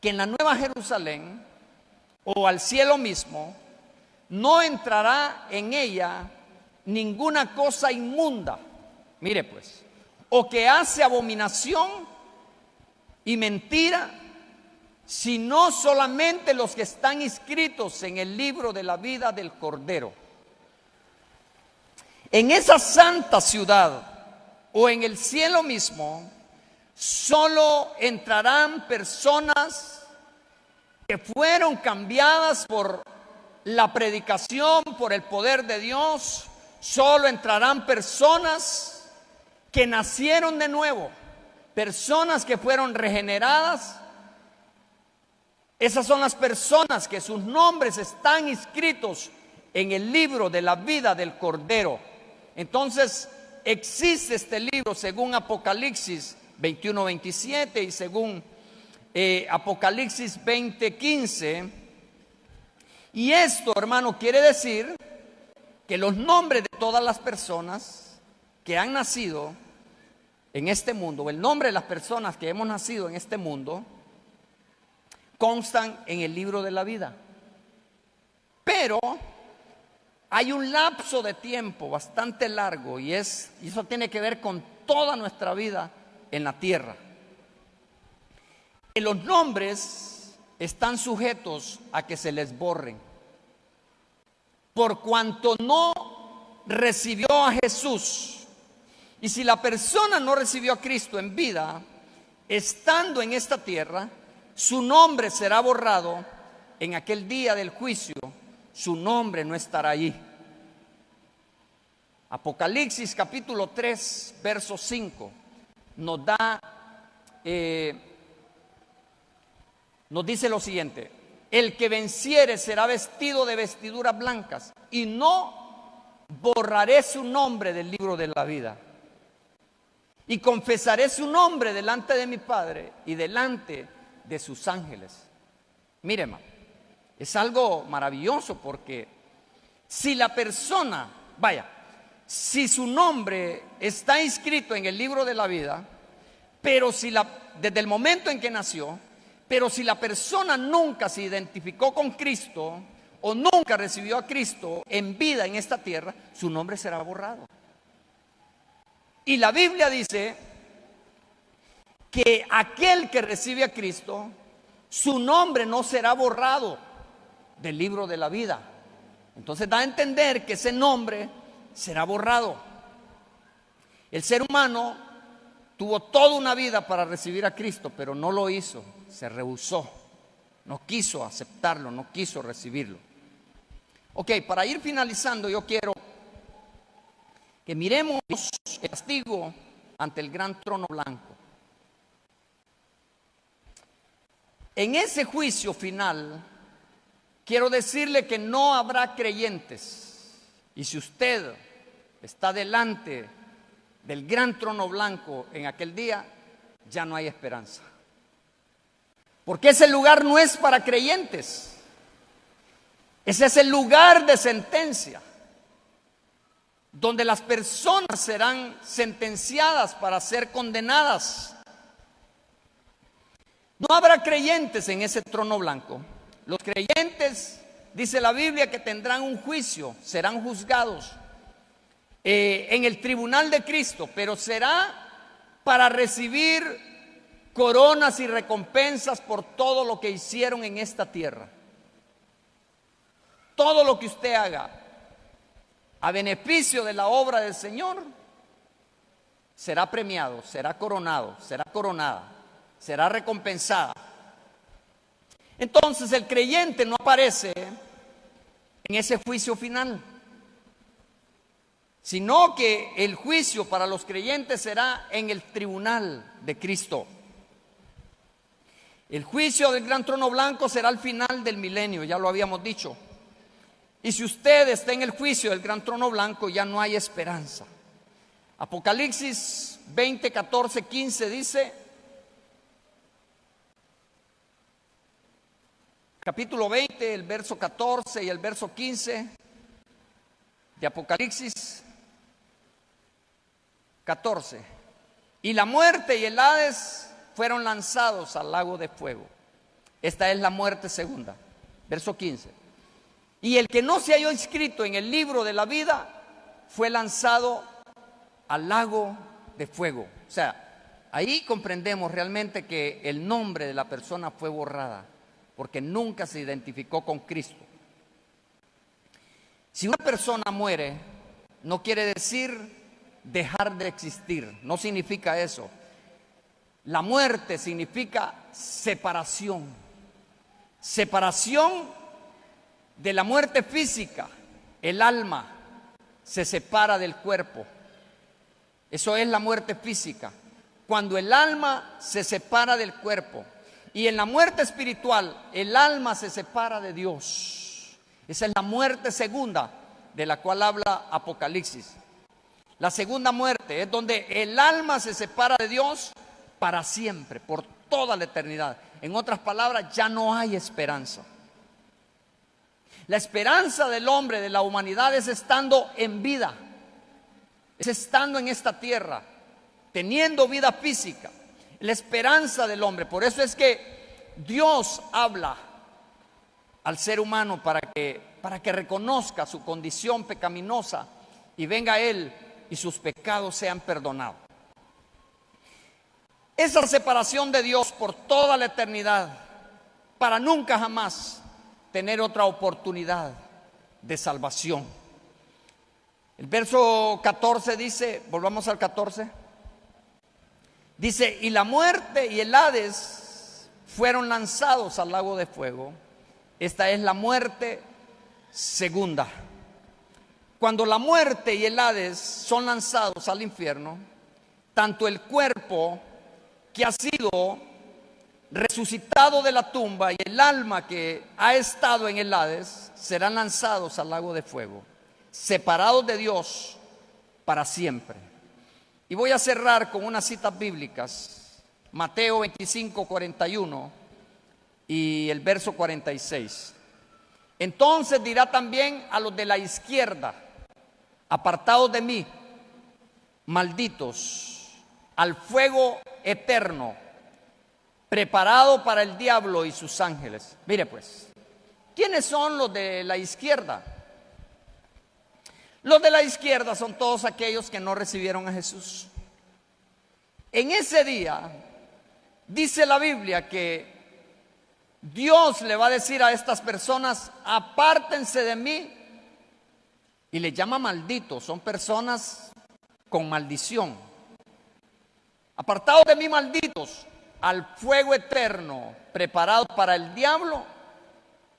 que en la Nueva Jerusalén o al cielo mismo no entrará en ella ninguna cosa inmunda, mire pues, o que hace abominación y mentira, sino solamente los que están inscritos en el libro de la vida del Cordero. En esa santa ciudad o en el cielo mismo solo entrarán personas que fueron cambiadas por la predicación, por el poder de Dios. Solo entrarán personas que nacieron de nuevo, personas que fueron regeneradas. Esas son las personas que sus nombres están inscritos en el libro de la vida del Cordero. Entonces existe este libro según Apocalipsis 21:27 y según Apocalipsis 20:15. Y esto, hermano, quiere decir que los nombres de todas las personas que han nacido en este mundo, el nombre de las personas que hemos nacido en este mundo, constan en el libro de la vida. Pero hay un lapso de tiempo bastante largo y eso tiene que ver con toda nuestra vida en la tierra. Y los nombres están sujetos a que se les borren. Por cuanto no recibió a Jesús. Y si la persona no recibió a Cristo en vida, estando en esta tierra, su nombre será borrado en aquel día del juicio. Su nombre no estará allí. Apocalipsis capítulo 3, verso 5 nos da nos dice lo siguiente: el que venciere será vestido de vestiduras blancas, y no borraré su nombre del libro de la vida. Y confesaré su nombre delante de mi Padre y delante de sus ángeles. Mire, hermano, es algo maravilloso, porque si la persona, si su nombre está inscrito en el libro de la vida, pero desde el momento en que nació, pero si la persona nunca se identificó con Cristo o nunca recibió a Cristo en vida en esta tierra, su nombre será borrado. Y la Biblia dice que aquel que recibe a Cristo, su nombre no será borrado del libro de la vida. Entonces da a entender que ese nombre será borrado. El ser humano tuvo toda una vida para recibir a Cristo, pero no lo hizo, se rehusó, no quiso aceptarlo, no quiso recibirlo. Ok, para ir finalizando, yo quiero que miremos el castigo ante el gran trono blanco. En ese juicio final, quiero decirle que no habrá creyentes. Y si usted está delante del gran trono blanco en aquel día, ya no hay esperanza. Porque ese lugar no es para creyentes. Ese es el lugar de sentencia, donde las personas serán sentenciadas para ser condenadas. No habrá creyentes en ese trono blanco. Los creyentes, dice la Biblia, que tendrán un juicio, serán juzgados en el tribunal de Cristo, pero será para recibir coronas y recompensas por todo lo que hicieron en esta tierra. Todo lo que usted haga a beneficio de la obra del Señor será premiado, será coronado, será coronada, será recompensada. Entonces el creyente no aparece en ese juicio final, sino que el juicio para los creyentes será en el tribunal de Cristo. El juicio del gran trono blanco será al final del milenio, ya lo habíamos dicho. Y si usted está en el juicio del gran trono blanco, ya no hay esperanza. Apocalipsis 20, 14, 15 dice, capítulo 20, el verso 14 y el verso 15 de Apocalipsis 14. Y la muerte y el Hades fueron lanzados al lago de fuego. Esta es la muerte segunda. Verso 15. Y el que no se halló inscrito en el libro de la vida fue lanzado al lago de fuego. O sea, ahí comprendemos realmente que el nombre de la persona fue borrada, porque nunca se identificó con Cristo. Si una persona muere, no quiere decir dejar de existir, no significa eso. La muerte significa separación. Separación de la muerte física. El alma se separa del cuerpo. Eso es la muerte física. Cuando el alma se separa del cuerpo. Y en la muerte espiritual, el alma se separa de Dios. Esa es la muerte segunda de la cual habla Apocalipsis. La segunda muerte es donde el alma se separa de Dios para siempre, por toda la eternidad. En otras palabras, ya no hay esperanza. La esperanza del hombre, de la humanidad, es estando en vida, es estando en esta tierra, teniendo vida física. La esperanza del hombre. Por eso es que Dios habla al ser humano para que reconozca su condición pecaminosa y venga a Él y sus pecados sean perdonados. Esa separación de Dios por toda la eternidad, para nunca jamás tener otra oportunidad de salvación. El verso 14 dice, volvamos al 14, dice, y la muerte y el Hades fueron lanzados al lago de fuego. Esta es la muerte segunda. Cuando la muerte y el Hades son lanzados al infierno, tanto el cuerpo que ha sido resucitado de la tumba, y el alma que ha estado en el Hades serán lanzados al lago de fuego, separados de Dios para siempre. Y voy a cerrar con unas citas bíblicas, Mateo 25, 41 y el verso 46. Entonces dirá también a los de la izquierda: apartados de mí, malditos, al fuego eterno, preparado para el diablo y sus ángeles. Mire pues, ¿quiénes son los de la izquierda? Los de la izquierda son todos aquellos que no recibieron a Jesús. En ese día, dice la Biblia que Dios le va a decir a estas personas: apártense de mí, y les llama malditos. Son personas con maldición. Apartados de mí, malditos, al fuego eterno, preparado para el diablo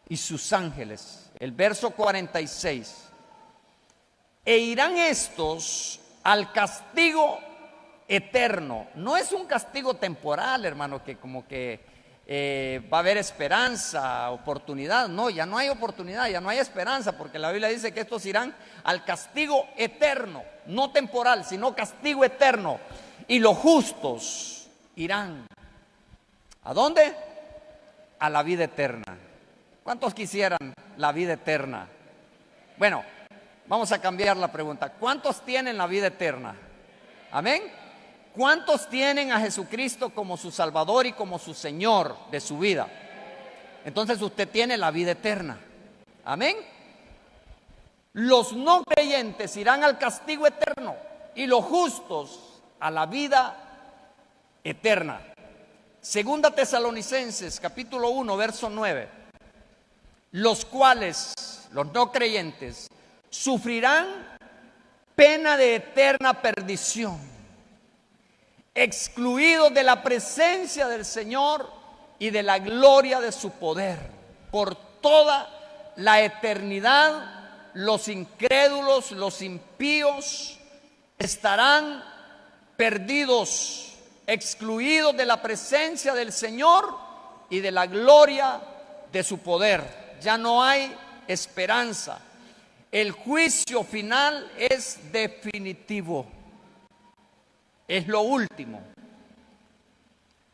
y sus ángeles. El verso 46. E irán estos al castigo eterno. No es un castigo temporal, hermano, que como que va a haber esperanza, oportunidad. No, ya no hay oportunidad, ya no hay esperanza, porque la Biblia dice que estos irán al castigo eterno, no temporal, sino castigo eterno. Y los justos irán ¿a dónde? A la vida eterna. ¿Cuántos quisieran la vida eterna? Bueno, vamos a cambiar la pregunta. ¿Cuántos tienen la vida eterna? Amén. ¿Cuántos tienen a Jesucristo como su Salvador y como su Señor de su vida? Entonces usted tiene la vida eterna. Amén. Los no creyentes irán al castigo eterno y los justos a la vida eterna. Segunda Tesalonicenses, capítulo 1, verso 9. Los cuales, los no creyentes, sufrirán pena de eterna perdición, excluidos de la presencia del Señor y de la gloria de su poder. Por toda la eternidad, los incrédulos, los impíos, estarán perdidos, excluidos de la presencia del Señor y de la gloria de su poder. Ya no hay esperanza. El juicio final es definitivo. Es lo último.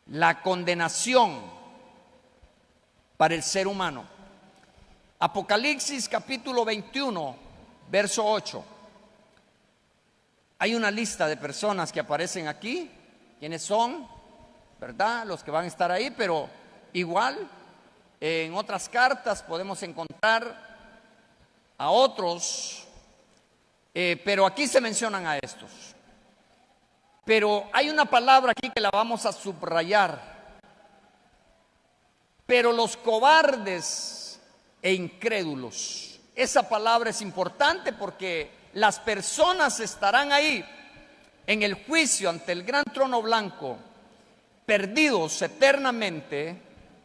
La condenación para el ser humano. Apocalipsis capítulo 21, verso 8. Hay una lista de personas que aparecen aquí. ¿Quiénes son? ¿Verdad? Los que van a estar ahí, pero igual en otras cartas podemos encontrar a otros, pero aquí se mencionan a estos. Pero hay una palabra aquí que la vamos a subrayar. Pero los cobardes e incrédulos. Esa palabra es importante porque las personas estarán ahí en el juicio ante el gran trono blanco, perdidos eternamente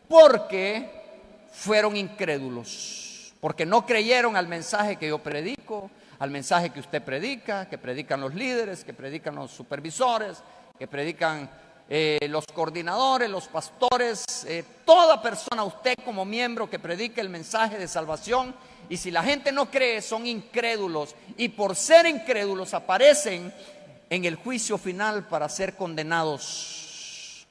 porque fueron incrédulos, porque no creyeron al mensaje que yo predico, al mensaje que usted predica, que predican los líderes, que predican los supervisores, que predican los coordinadores, los pastores, toda persona, usted como miembro que predique el mensaje de salvación. Y si la gente no cree, son incrédulos, y por ser incrédulos aparecen en el juicio final para ser condenados.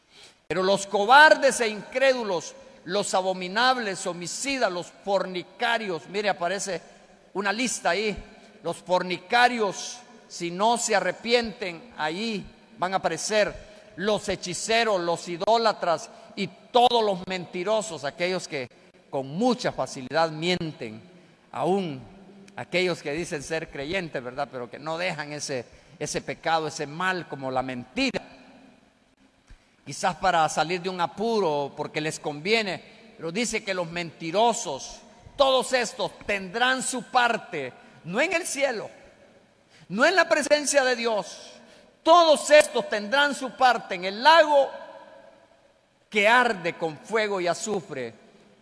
Pero los cobardes e incrédulos, los abominables, homicidas, los fornicarios, mire, aparece una lista ahí. Los fornicarios, si no se arrepienten, ahí van a aparecer. Los hechiceros, los idólatras y todos los mentirosos, aquellos que con mucha facilidad mienten, aún aquellos que dicen ser creyentes, ¿verdad? Pero que no dejan ese pecado, ese mal, como la mentira. Quizás para salir de un apuro, porque les conviene, pero dice que los mentirosos, todos estos tendrán su parte, no en el cielo, no en la presencia de Dios. Todos estos tendrán su parte en el lago que arde con fuego y azufre,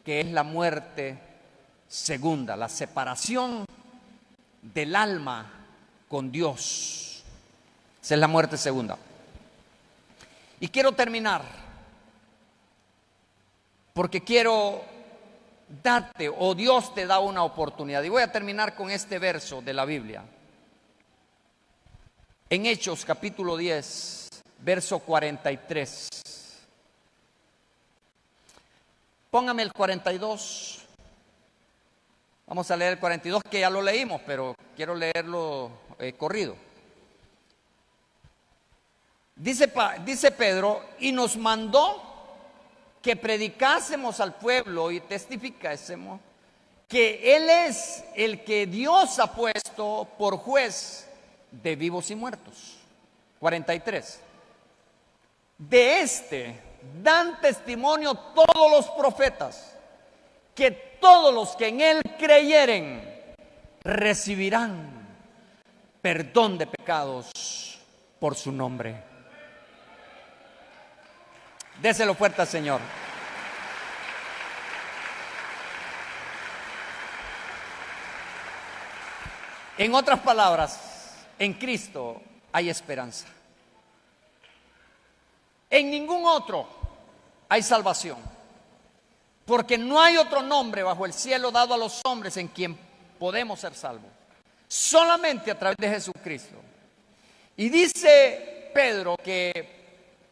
que es la muerte segunda, la separación del alma con Dios. Esa es la muerte segunda. Y quiero terminar porque quiero darte, o Dios te da una oportunidad. Y voy a terminar con este verso de la Biblia. En Hechos capítulo 10, verso 43. Póngame el 42. Vamos a leer el 42, que ya lo leímos, pero quiero leerlo corrido. Dice Pedro, y nos mandó que predicásemos al pueblo y testificásemos que Él es el que Dios ha puesto por juez de vivos y muertos. 43. De este dan testimonio todos los profetas, que todos los que en Él creyeren recibirán perdón de pecados por su nombre. Déselo fuerte al Señor. En otras palabras, en Cristo hay esperanza. En ningún otro hay salvación, porque no hay otro nombre bajo el cielo dado a los hombres en quien podemos ser salvos, solamente a través de Jesucristo. Y dice Pedro que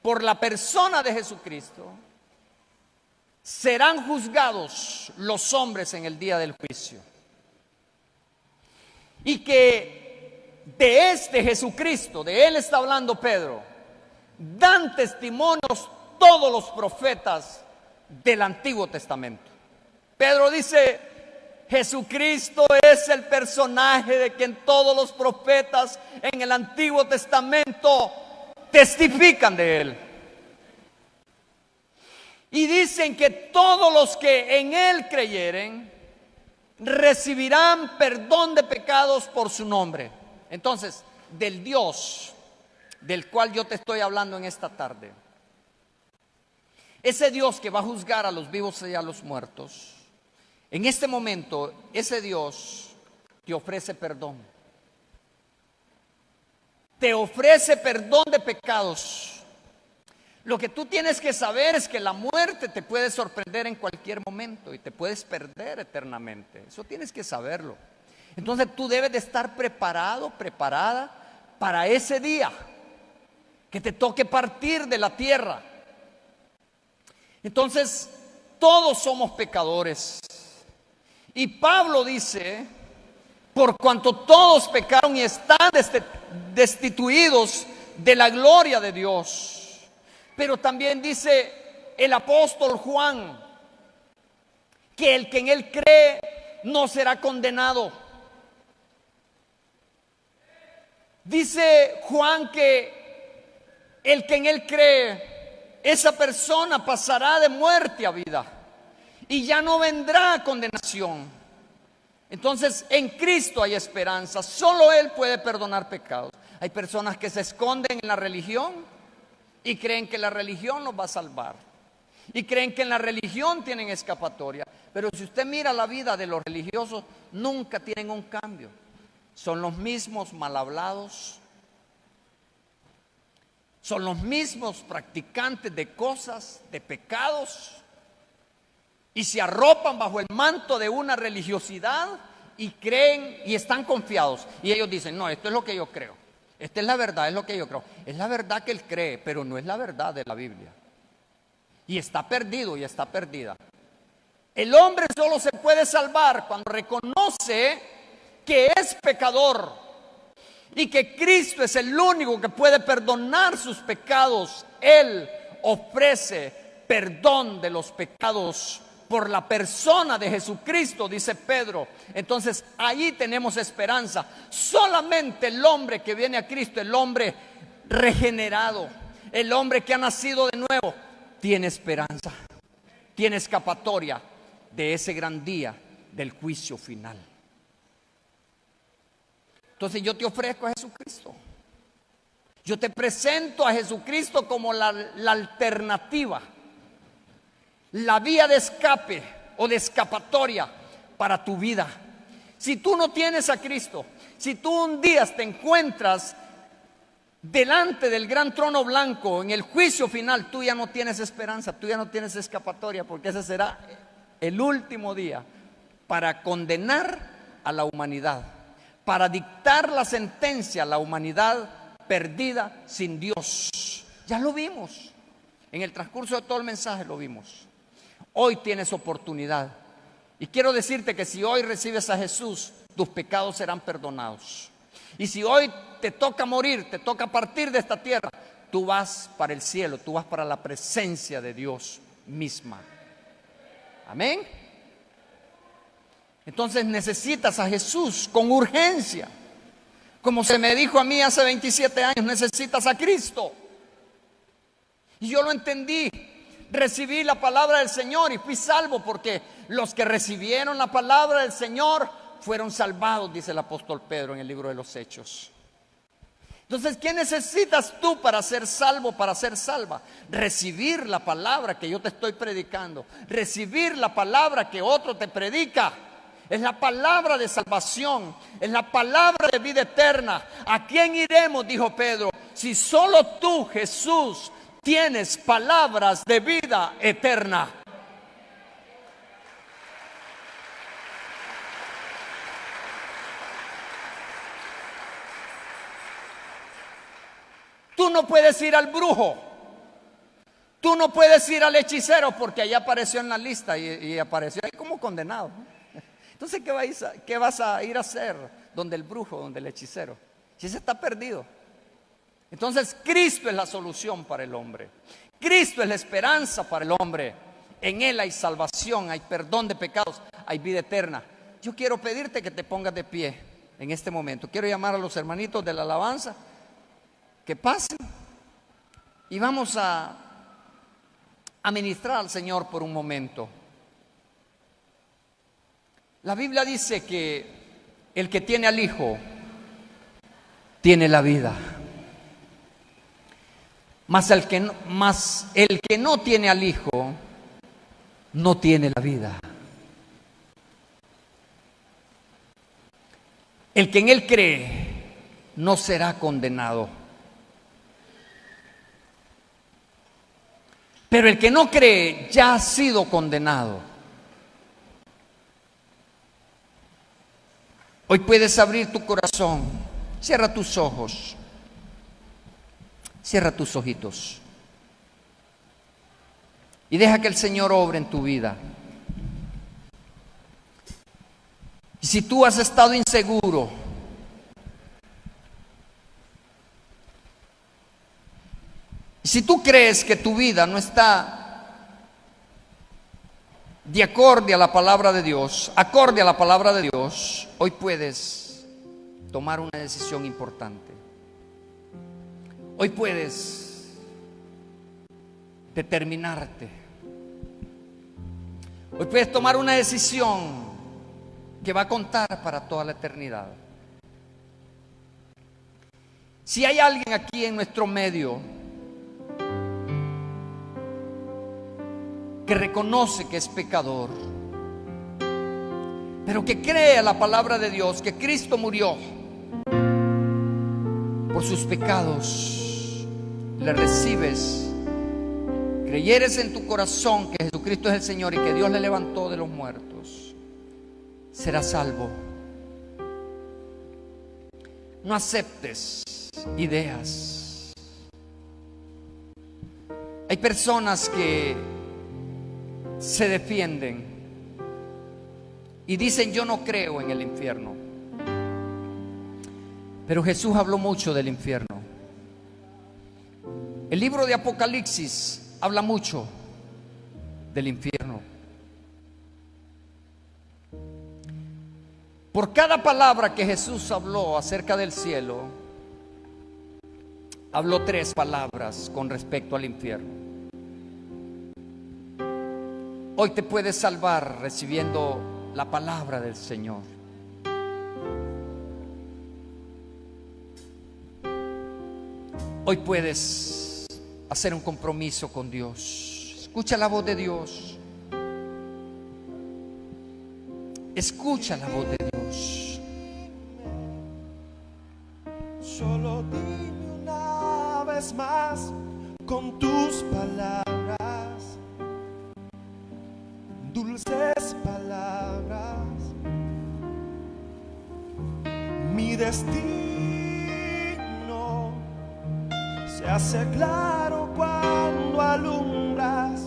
por la persona de Jesucristo serán juzgados los hombres en el día del juicio. Y que de este Jesucristo, de Él está hablando Pedro, dan testimonios todos los profetas del Antiguo Testamento. Pedro dice, Jesucristo es el personaje de quien todos los profetas en el Antiguo Testamento testifican de Él. Y dicen que todos los que en Él creyeren recibirán perdón de pecados por su nombre. Entonces, del Dios del cual yo te estoy hablando en esta tarde, ese Dios que va a juzgar a los vivos y a los muertos, en este momento ese Dios te ofrece perdón. Te ofrece perdón de pecados. Lo que tú tienes que saber es que la muerte te puede sorprender en cualquier momento y te puedes perder eternamente. Eso tienes que saberlo. Entonces tú debes de estar preparado, preparada para ese día que te toque partir de la tierra. Entonces todos somos pecadores. Y Pablo dice, por cuanto todos pecaron y están destituidos de la gloria de Dios. Pero también dice el apóstol Juan que el que en Él cree no será condenado. Dice Juan que el que en Él cree, esa persona pasará de muerte a vida y ya no vendrá condenación. Entonces en Cristo hay esperanza, solo Él puede perdonar pecados. Hay personas que se esconden en la religión y creen que la religión los va a salvar y creen que en la religión tienen escapatoria. Pero si usted mira la vida de los religiosos, nunca tienen un cambio. Son los mismos mal hablados, son los mismos practicantes de cosas, de pecados, y se arropan bajo el manto de una religiosidad y creen y están confiados. Y ellos dicen, no, esto es lo que yo creo. Esta es la verdad, es lo que yo creo. Es la verdad que él cree, pero no es la verdad de la Biblia. Y está perdido y está perdida. El hombre solo se puede salvar cuando reconoce que es pecador y que Cristo es el único que puede perdonar sus pecados. Él ofrece perdón de los pecados por la persona de Jesucristo, dice Pedro. Entonces ahí tenemos esperanza. Solamente el hombre que viene a Cristo, el hombre regenerado, el hombre que ha nacido de nuevo, tiene esperanza, tiene escapatoria de ese gran día del juicio final. Entonces yo te ofrezco a Jesucristo. Yo te presento a Jesucristo como la alternativa, la vía de escape o de escapatoria para tu vida. Si tú no tienes a Cristo, si tú un día te encuentras delante del gran trono blanco, en el juicio final, tú ya no tienes esperanza, tú ya no tienes escapatoria, porque ese será el último día para condenar a la humanidad, para dictar la sentencia a la humanidad perdida sin Dios. Ya lo vimos, en el transcurso de todo el mensaje lo vimos. Hoy tienes oportunidad. Y quiero decirte que si hoy recibes a Jesús, tus pecados serán perdonados. Y si hoy te toca morir, te toca partir de esta tierra, tú vas para el cielo, tú vas para la presencia de Dios misma. Amén. Entonces necesitas a Jesús con urgencia. Como se me dijo a mí hace 27 años, necesitas a Cristo. Y yo lo entendí. Recibí la palabra del Señor y fui salvo, porque los que recibieron la palabra del Señor fueron salvados, dice el apóstol Pedro en el libro de los Hechos. Entonces, ¿qué necesitas tú para ser salvo, para ser salva? Recibir la palabra que yo te estoy predicando, recibir la palabra que otro te predica. Es la palabra de salvación, es la palabra de vida eterna. ¿A quién iremos?, dijo Pedro, si solo tú, Jesús, tienes palabras de vida eterna. Tú no puedes ir al brujo, tú no puedes ir al hechicero, porque allá apareció en la lista y apareció ahí como condenado. Entonces, ¿qué vas a ir a hacer donde el brujo, donde el hechicero? Si ese está perdido. Entonces, Cristo es la solución para el hombre. Cristo es la esperanza para el hombre. En Él hay salvación, hay perdón de pecados, hay vida eterna. Yo quiero pedirte que te pongas de pie en este momento. Quiero llamar a los hermanitos de la alabanza que pasen y vamos a ministrar al Señor por un momento. La Biblia dice que el que tiene al Hijo tiene la vida, mas el que no tiene al Hijo no tiene la vida. El que en Él cree no será condenado, pero el que no cree ya ha sido condenado. Hoy puedes abrir tu corazón, cierra tus ojos, cierra tus ojitos y deja que el Señor obre en tu vida. Y si tú has estado inseguro, y si tú crees que tu vida no está de acorde a la palabra de Dios, acorde a la palabra de Dios, hoy puedes tomar una decisión importante. Hoy puedes determinarte. Hoy puedes tomar una decisión que va a contar para toda la eternidad. Si hay alguien aquí en nuestro medio que reconoce que es pecador, pero que cree la palabra de Dios, que Cristo murió por sus pecados, le recibes, creyeres en tu corazón que Jesucristo es el Señor y que Dios le levantó de los muertos, serás salvo. No aceptes ideas. Hay personas que se defienden y dicen: yo no creo en el infierno. Pero Jesús habló mucho del infierno. El libro de Apocalipsis habla mucho del infierno. Por cada palabra que Jesús habló acerca del cielo, habló 3 palabras con respecto al infierno. Hoy te puedes salvar recibiendo la palabra del Señor. Hoy puedes hacer un compromiso con Dios. Escucha la voz de Dios. Escucha la voz de Dios. Solo dime una vez más con tus palabras, dulces palabras. Mi destino se hace claro cuando alumbras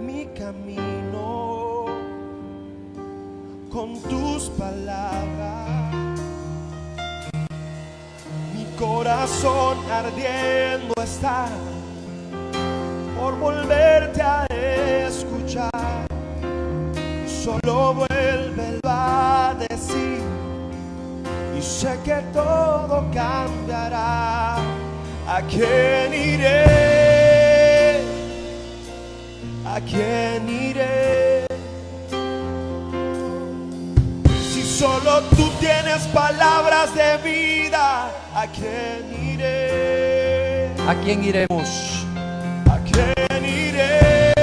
mi camino con tus palabras. Mi corazón ardiendo está por volverte a escuchar. Solo vuélvelo a decir y sé que todo cambiará. ¿A quién iré? ¿A quién iré? Si solo tú tienes palabras de vida, ¿a quién iré? ¿A quién iremos? ¿A quién iré?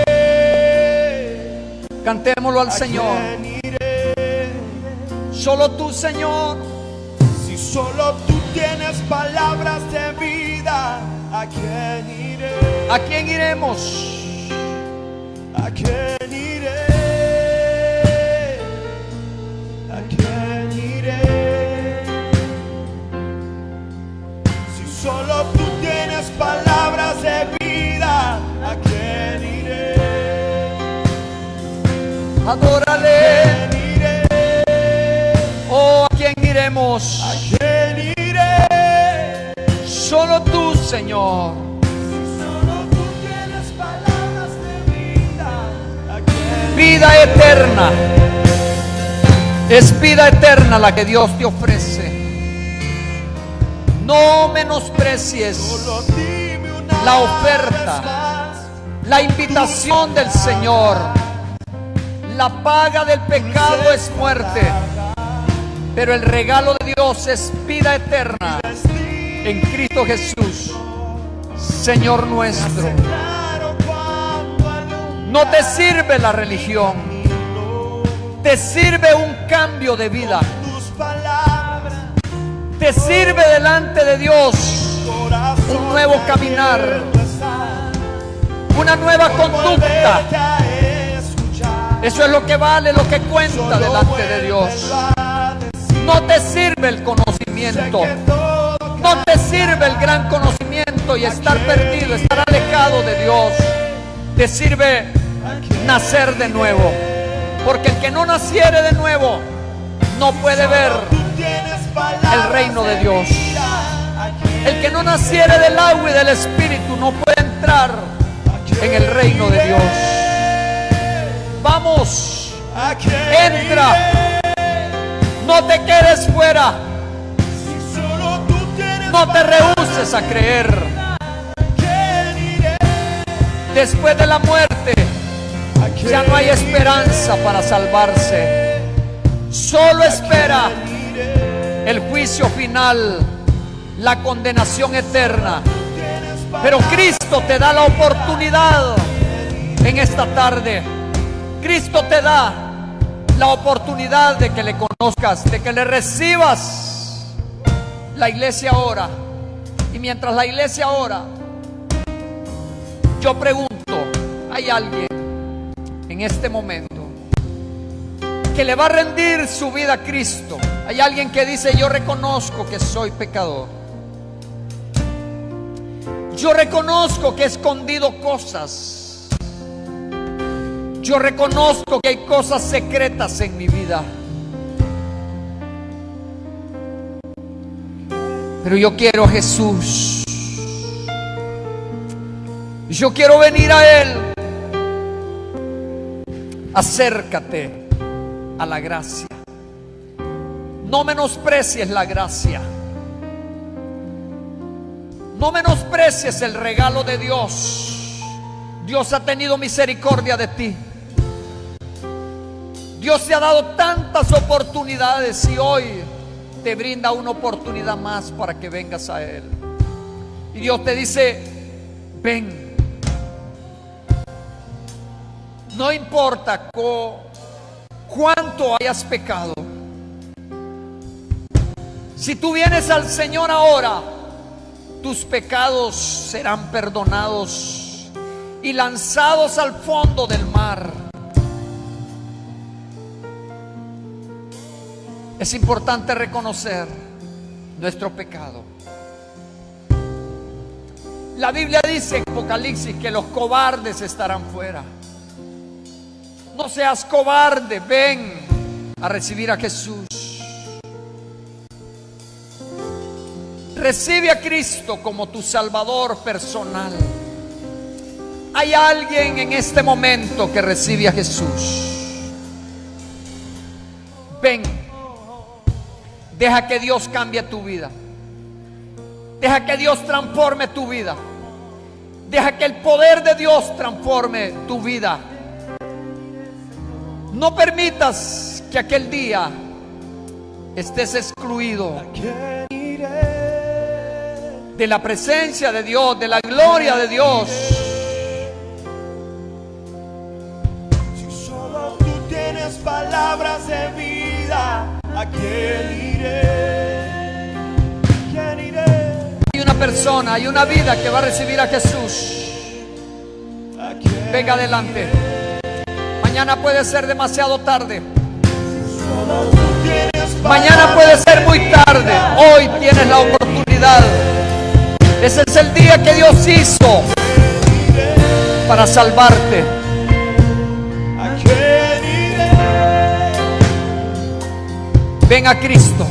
Cantémoslo al Señor. ¿A quién iré? Solo tú, Señor. Si solo tú tienes palabras de vida, ¿a quién iré? ¿A quién iremos? ¿A quién iré? ¿A quién iré? Si solo tú tienes palabras de vida, ¿a quién iré? Adórale. ¿A quién iré? Oh, ¿a quién iremos? ¿A quién iré? Solo tú, Señor. Solo tú tienes palabras de vida, ¿a quién Vida eterna. Es vida eterna la que Dios te ofrece. No menosprecies Solo dime una la oferta, vez más, la invitación del Señor. La paga del pecado es muerte, pero el regalo de Dios es vida eterna en Cristo Jesús, Señor nuestro. claro cuando alumbra No te sirve la religión, te sirve un cambio de vida, tus palabras, te sirve delante de Dios corazón un nuevo caminar, abierto está, una nueva conducta. volverte a escuchar. Eso es lo que vale, lo que cuenta Solo delante de Dios. vuélvelo a decir, No te sirve el sé conocimiento, que todo no te sirve el gran conocimiento y estar perdido, estar alejado de Dios. Te sirve nacer de nuevo, porque el que no naciere de nuevo no puede ver tú tienes palabras el reino de Dios. vida, ¿a quién El que no naciere del agua y del espíritu no puede entrar en el reino de Dios. Vamos, ¿A quién entra, iré? no te quedes fuera, Si solo tú tienes no te palabras, rehuses a creer. ¿a quién iré? Después de la muerte ¿A quién ya no hay iré? esperanza para salvarse. Solo espera Iré. el juicio final, la condenación eterna. Tienes Pero Cristo te da la oportunidad en esta tarde. Cristo te da la oportunidad de que le conozcas, de que le recibas. La iglesia ora. Y mientras la iglesia ora, yo pregunto, ¿hay alguien en este momento que le va a rendir su vida a Cristo? Hay alguien que dice: yo reconozco que soy pecador, yo reconozco que he escondido cosas, yo reconozco que hay cosas secretas en mi vida, pero yo quiero a Jesús, yo quiero venir a Él. Acércate a la gracia. No menosprecies la gracia. No menosprecies el regalo de Dios. Dios ha tenido misericordia de ti. Dios te ha dado tantas oportunidades y hoy te brinda una oportunidad más para que vengas a Él. Y Dios te dice: ven. No importa cuánto hayas pecado. Si tú vienes al Señor ahora, tus pecados serán perdonados y lanzados al fondo del mar. Es importante reconocer nuestro pecado. La Biblia dice en Apocalipsis que los cobardes estarán fuera. No seas cobarde, ven a recibir a Jesús. Recibe a Cristo como tu Salvador personal. Hay alguien en este momento que recibe a Jesús. Ven, deja que Dios cambie tu vida. Deja que Dios transforme tu vida. Deja que el poder de Dios transforme tu vida. No permitas que aquel día estés excluido de la presencia de Dios, de la gloria de Dios. Si solo tú tienes palabras de vida, ¿a quién iré? ¿Quién iré? Hay una persona, hay una vida que va a recibir a Jesús. Venga adelante. Mañana puede ser demasiado tarde. Mañana puede ser muy tarde. Hoy tienes la oportunidad. Ese es el día que Dios hizo para salvarte. Ven a Cristo.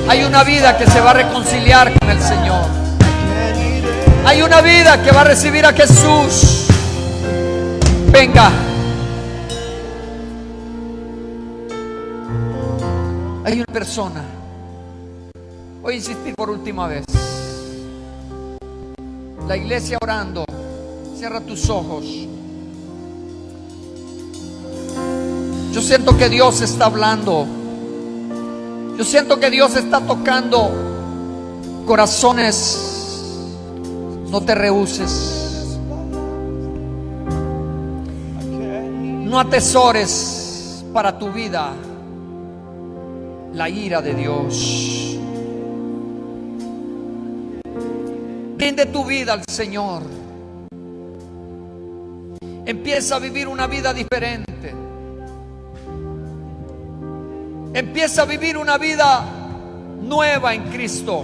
Hay una vida que se va a reconciliar con el Señor. Hay una vida que va a recibir a Jesús. Venga. Hay una persona. Voy a insistir por última vez. La iglesia orando. Cierra tus ojos. Yo siento que Dios está hablando. Yo siento que Dios está tocando corazones. No te rehúses. No atesores para tu vida la ira de Dios. Rinde tu vida al Señor. Empieza a vivir una vida diferente. Empieza a vivir una vida nueva en Cristo.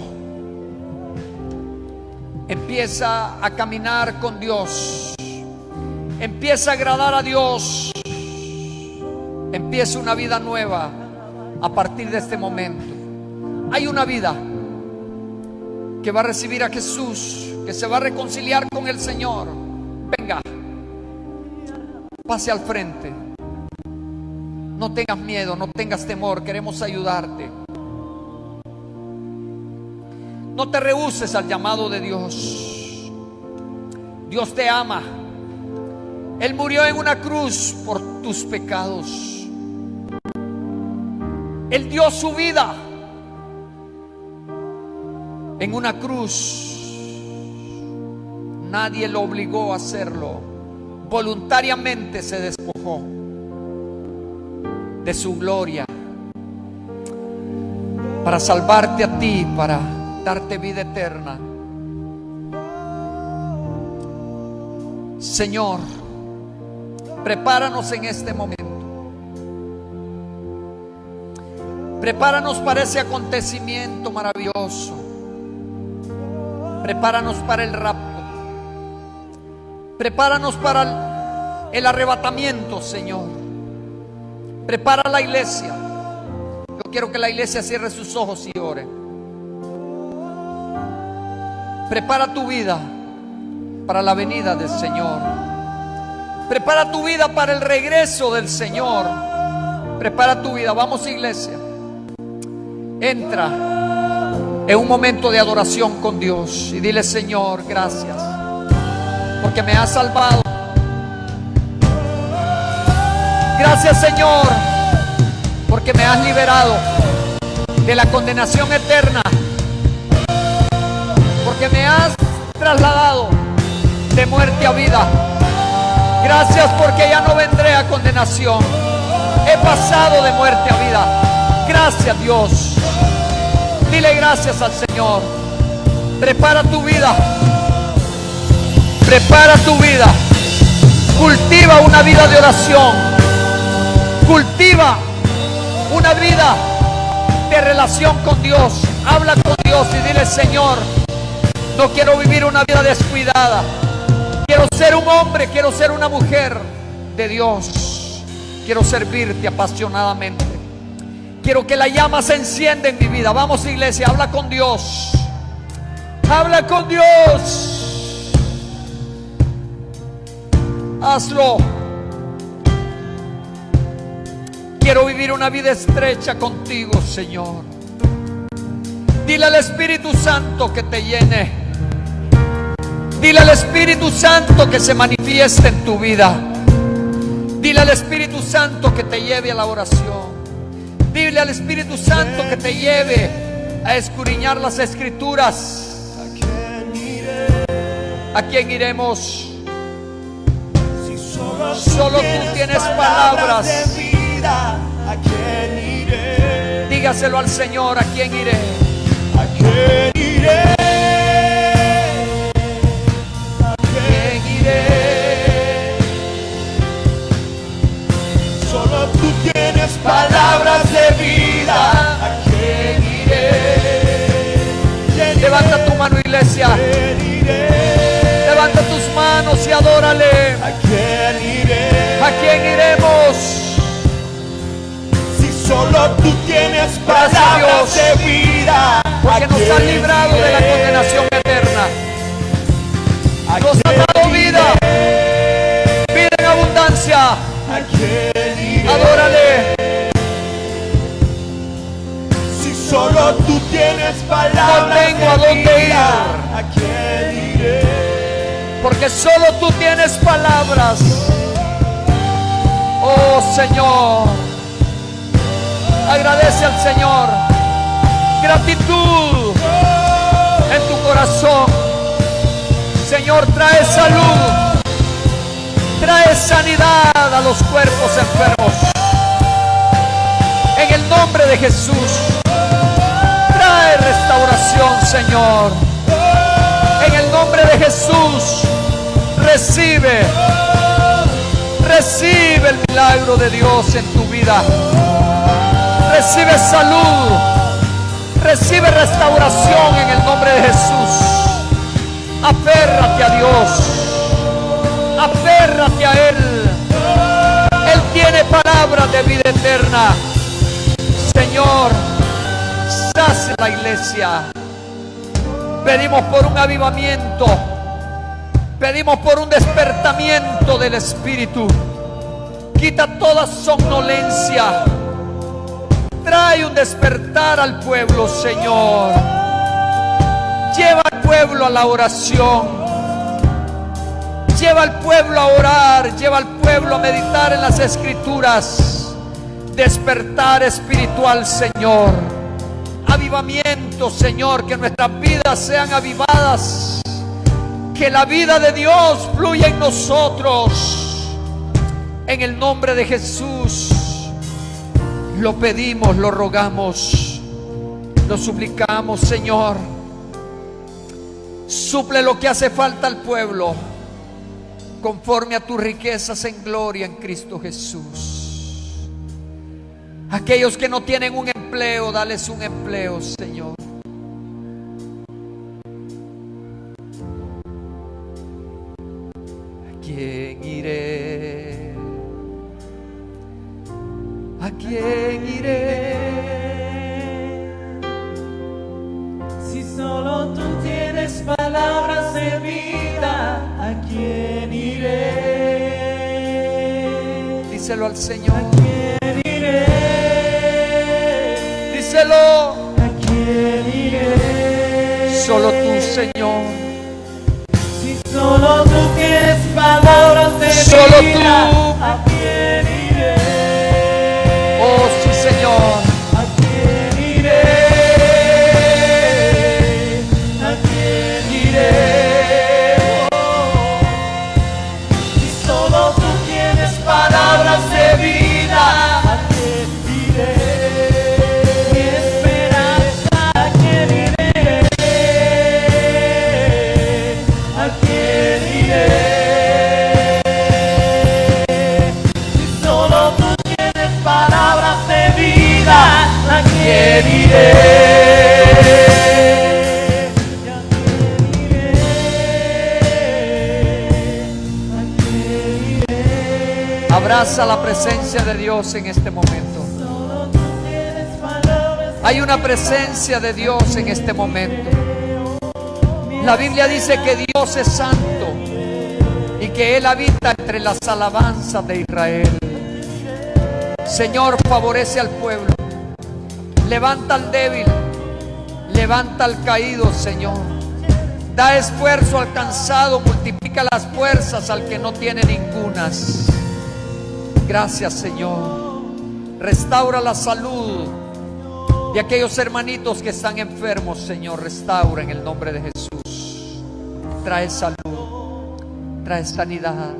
Empieza a caminar con Dios. Empieza a agradar a Dios. Empieza una vida nueva a partir de este momento. Hay una vida que va a recibir a Jesús, que se va a reconciliar con el Señor. Venga, pase al frente. No tengas miedo, no tengas temor, queremos ayudarte. No te rehúses al llamado de Dios. Dios te ama. Él murió en una cruz por tus pecados. Él dio su vida en una cruz. Nadie lo obligó a hacerlo. Voluntariamente se despojó de su gloria para salvarte a ti, para darte vida eterna. Señor, prepáranos en este momento. Prepáranos para ese acontecimiento maravilloso. Prepáranos para el rapto. Prepáranos para el arrebatamiento, Señor. Prepara la iglesia. Yo quiero que la iglesia cierre sus ojos y ore. Prepara tu vida para la venida del Señor. Prepara tu vida para el regreso del Señor. Prepara tu vida. Vamos, iglesia. Entra en un momento de adoración con Dios y dile: Señor, gracias porque me has salvado. Gracias, Señor, porque me has liberado de la condenación eterna, porque me has trasladado de muerte a vida. Gracias porque ya no vendré a condenación. He pasado de muerte a vida. Gracias, Dios. Dile gracias al Señor. Prepara tu vida. Prepara tu vida. Cultiva una vida de oración. Cultiva una vida de relación con Dios. Habla con Dios y dile: Señor, no quiero vivir una vida descuidada. Quiero ser un hombre, quiero ser una mujer de Dios. Quiero servirte apasionadamente. Quiero que la llama se encienda en mi vida. Vamos, iglesia, habla con Dios. Habla con Dios. Hazlo. Quiero vivir una vida estrecha contigo, Señor. Dile al Espíritu Santo que te llene. Dile al Espíritu Santo que se manifieste en tu vida. Dile al Espíritu Santo que te lleve a la oración. Dile al Espíritu Santo que te lleve a escudriñar las Escrituras. ¿A quién iremos? Si Solo tú tienes palabras de vida, ¿a quién iré? Dígaselo al Señor: ¿a quién iré? ¿A quién iré? ¿A ¿Quién iré? Solo tú tienes palabras de vida. ¿A quién iré? Levanta tu mano, iglesia. Levanta tus manos y adórale. ¿A quién iré? ¿A quién iremos? Si solo tú tienes Gracias, palabras Dios, de vida. porque nos has librado de la condenación eterna. Nos ha dado vida, vida en abundancia. ¿A quién iré? Adórale. Si solo tú tienes palabras No tengo a de dónde ir. ¿A quién iré? Porque solo tú tienes palabras. Oh Señor, agradece al Señor. Gratitud en tu corazón. Señor, trae salud, trae sanidad a los cuerpos enfermos. En el nombre de Jesús, trae restauración, Señor. En el nombre de Jesús, recibe el milagro de Dios en tu vida. Recibe salud, recibe restauración en el nombre de Jesús. Aférrate a Dios, aférrate a Él. Él tiene palabras de vida eterna. Señor, sacia la iglesia. Pedimos por un avivamiento. Pedimos por un despertamiento del Espíritu. Quita toda somnolencia. Trae un despertar al pueblo, Señor. Lleva al pueblo a la oración. Lleva al pueblo a orar. Lleva al pueblo a meditar en las Escrituras. Despertar espiritual, Señor. Avivamiento, Señor. Que nuestras vidas sean avivadas. Que la vida de Dios fluya en nosotros. En el nombre de Jesús lo pedimos, lo rogamos, lo suplicamos, Señor. Suple lo que hace falta al pueblo conforme a tus riquezas en gloria en Cristo Jesús. Aquellos que no tienen un empleo, dales un empleo, Señor. ¿A quién iré? ¿A quién iré? Si solo tú tienes palabras de vida, ¿a quién iré? Díselo al Señor. ¿A quién iré? Díselo. ¿A quién iré? Solo tú, Señor. Si solo tú tienes palabras de Solo vida, tú. ¿a quién iré? Oh, sí, Señor. ¿A quién iré? ¿A quién iré? Si solo tú tienes palabras de vida, ¿a quién iré? Mi esperanza, ¿a quién iré? Abraza la presencia de Dios en este momento. Hay una presencia de Dios en este momento. La Biblia dice que Dios es santo y que Él habita entre las alabanzas de Israel. Señor, favorece al pueblo. Levanta al débil. Levanta al caído, Señor. Da esfuerzo al cansado. Multiplica las fuerzas al que no tiene ningunas. Gracias, Señor. Restaura la salud de aquellos hermanitos que están enfermos, Señor. Restaura en el nombre de Jesús. Trae salud, trae sanidad.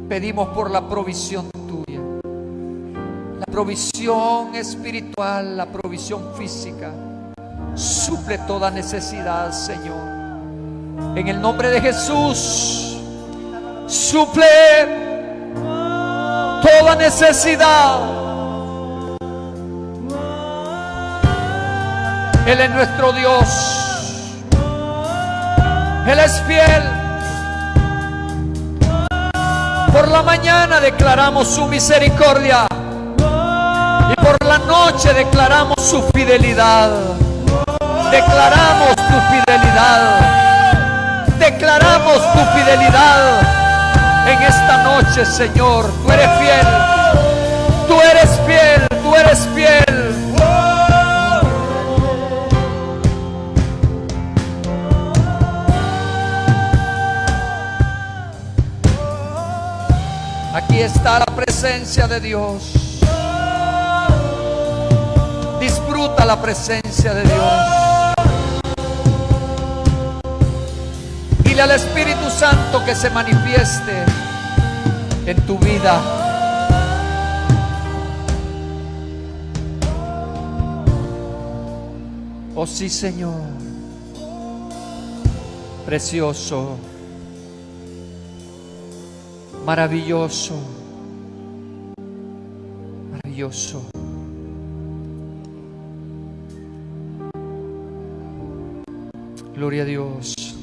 Pedimos por la provisión tuya, la provisión espiritual, la provisión física. Suple toda necesidad, Señor, en el nombre de Jesús. Suple toda necesidad. Él es nuestro Dios. Él es fiel. Por la mañana declaramos su misericordia y por la noche declaramos su fidelidad. Declaramos tu fidelidad. Declaramos tu fidelidad en esta noche, Señor. Tú eres fiel. Tú eres fiel. Tú eres fiel. Aquí está la presencia de Dios. Disfruta la presencia de Dios. Dile al Espíritu Santo que se manifieste en tu vida. Oh sí, Señor. Precioso. Maravilloso, maravilloso. Gloria a Dios.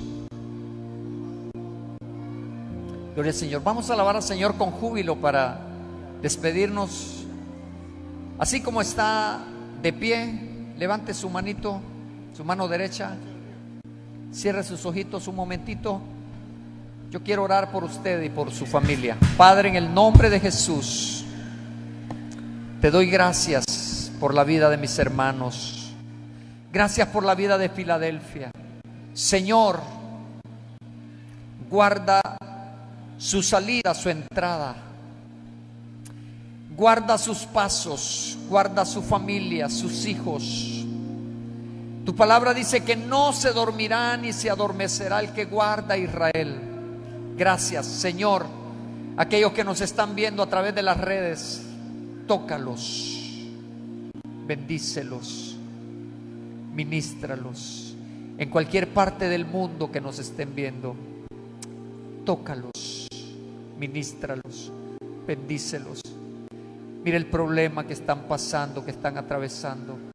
Gloria al Señor. Vamos a alabar al Señor con júbilo para despedirnos. Así como está de pie, levante su manito, su mano derecha. Cierre sus ojitos un momentito. Yo quiero orar por usted y por su familia. Padre, en el nombre de Jesús, te doy gracias por la vida de mis hermanos. Gracias por la vida de Filadelfia. Señor, guarda su salida, su entrada. Guarda sus pasos, guarda su familia, sus hijos. Tu palabra dice que no se dormirá ni se adormecerá el que guarda a Israel. Gracias, Señor. Aquellos que nos están viendo a través de las redes, tócalos, bendícelos, ministralos. En cualquier parte del mundo que nos estén viendo, tócalos, ministralos, bendícelos. Mira el problema que están pasando, que están atravesando.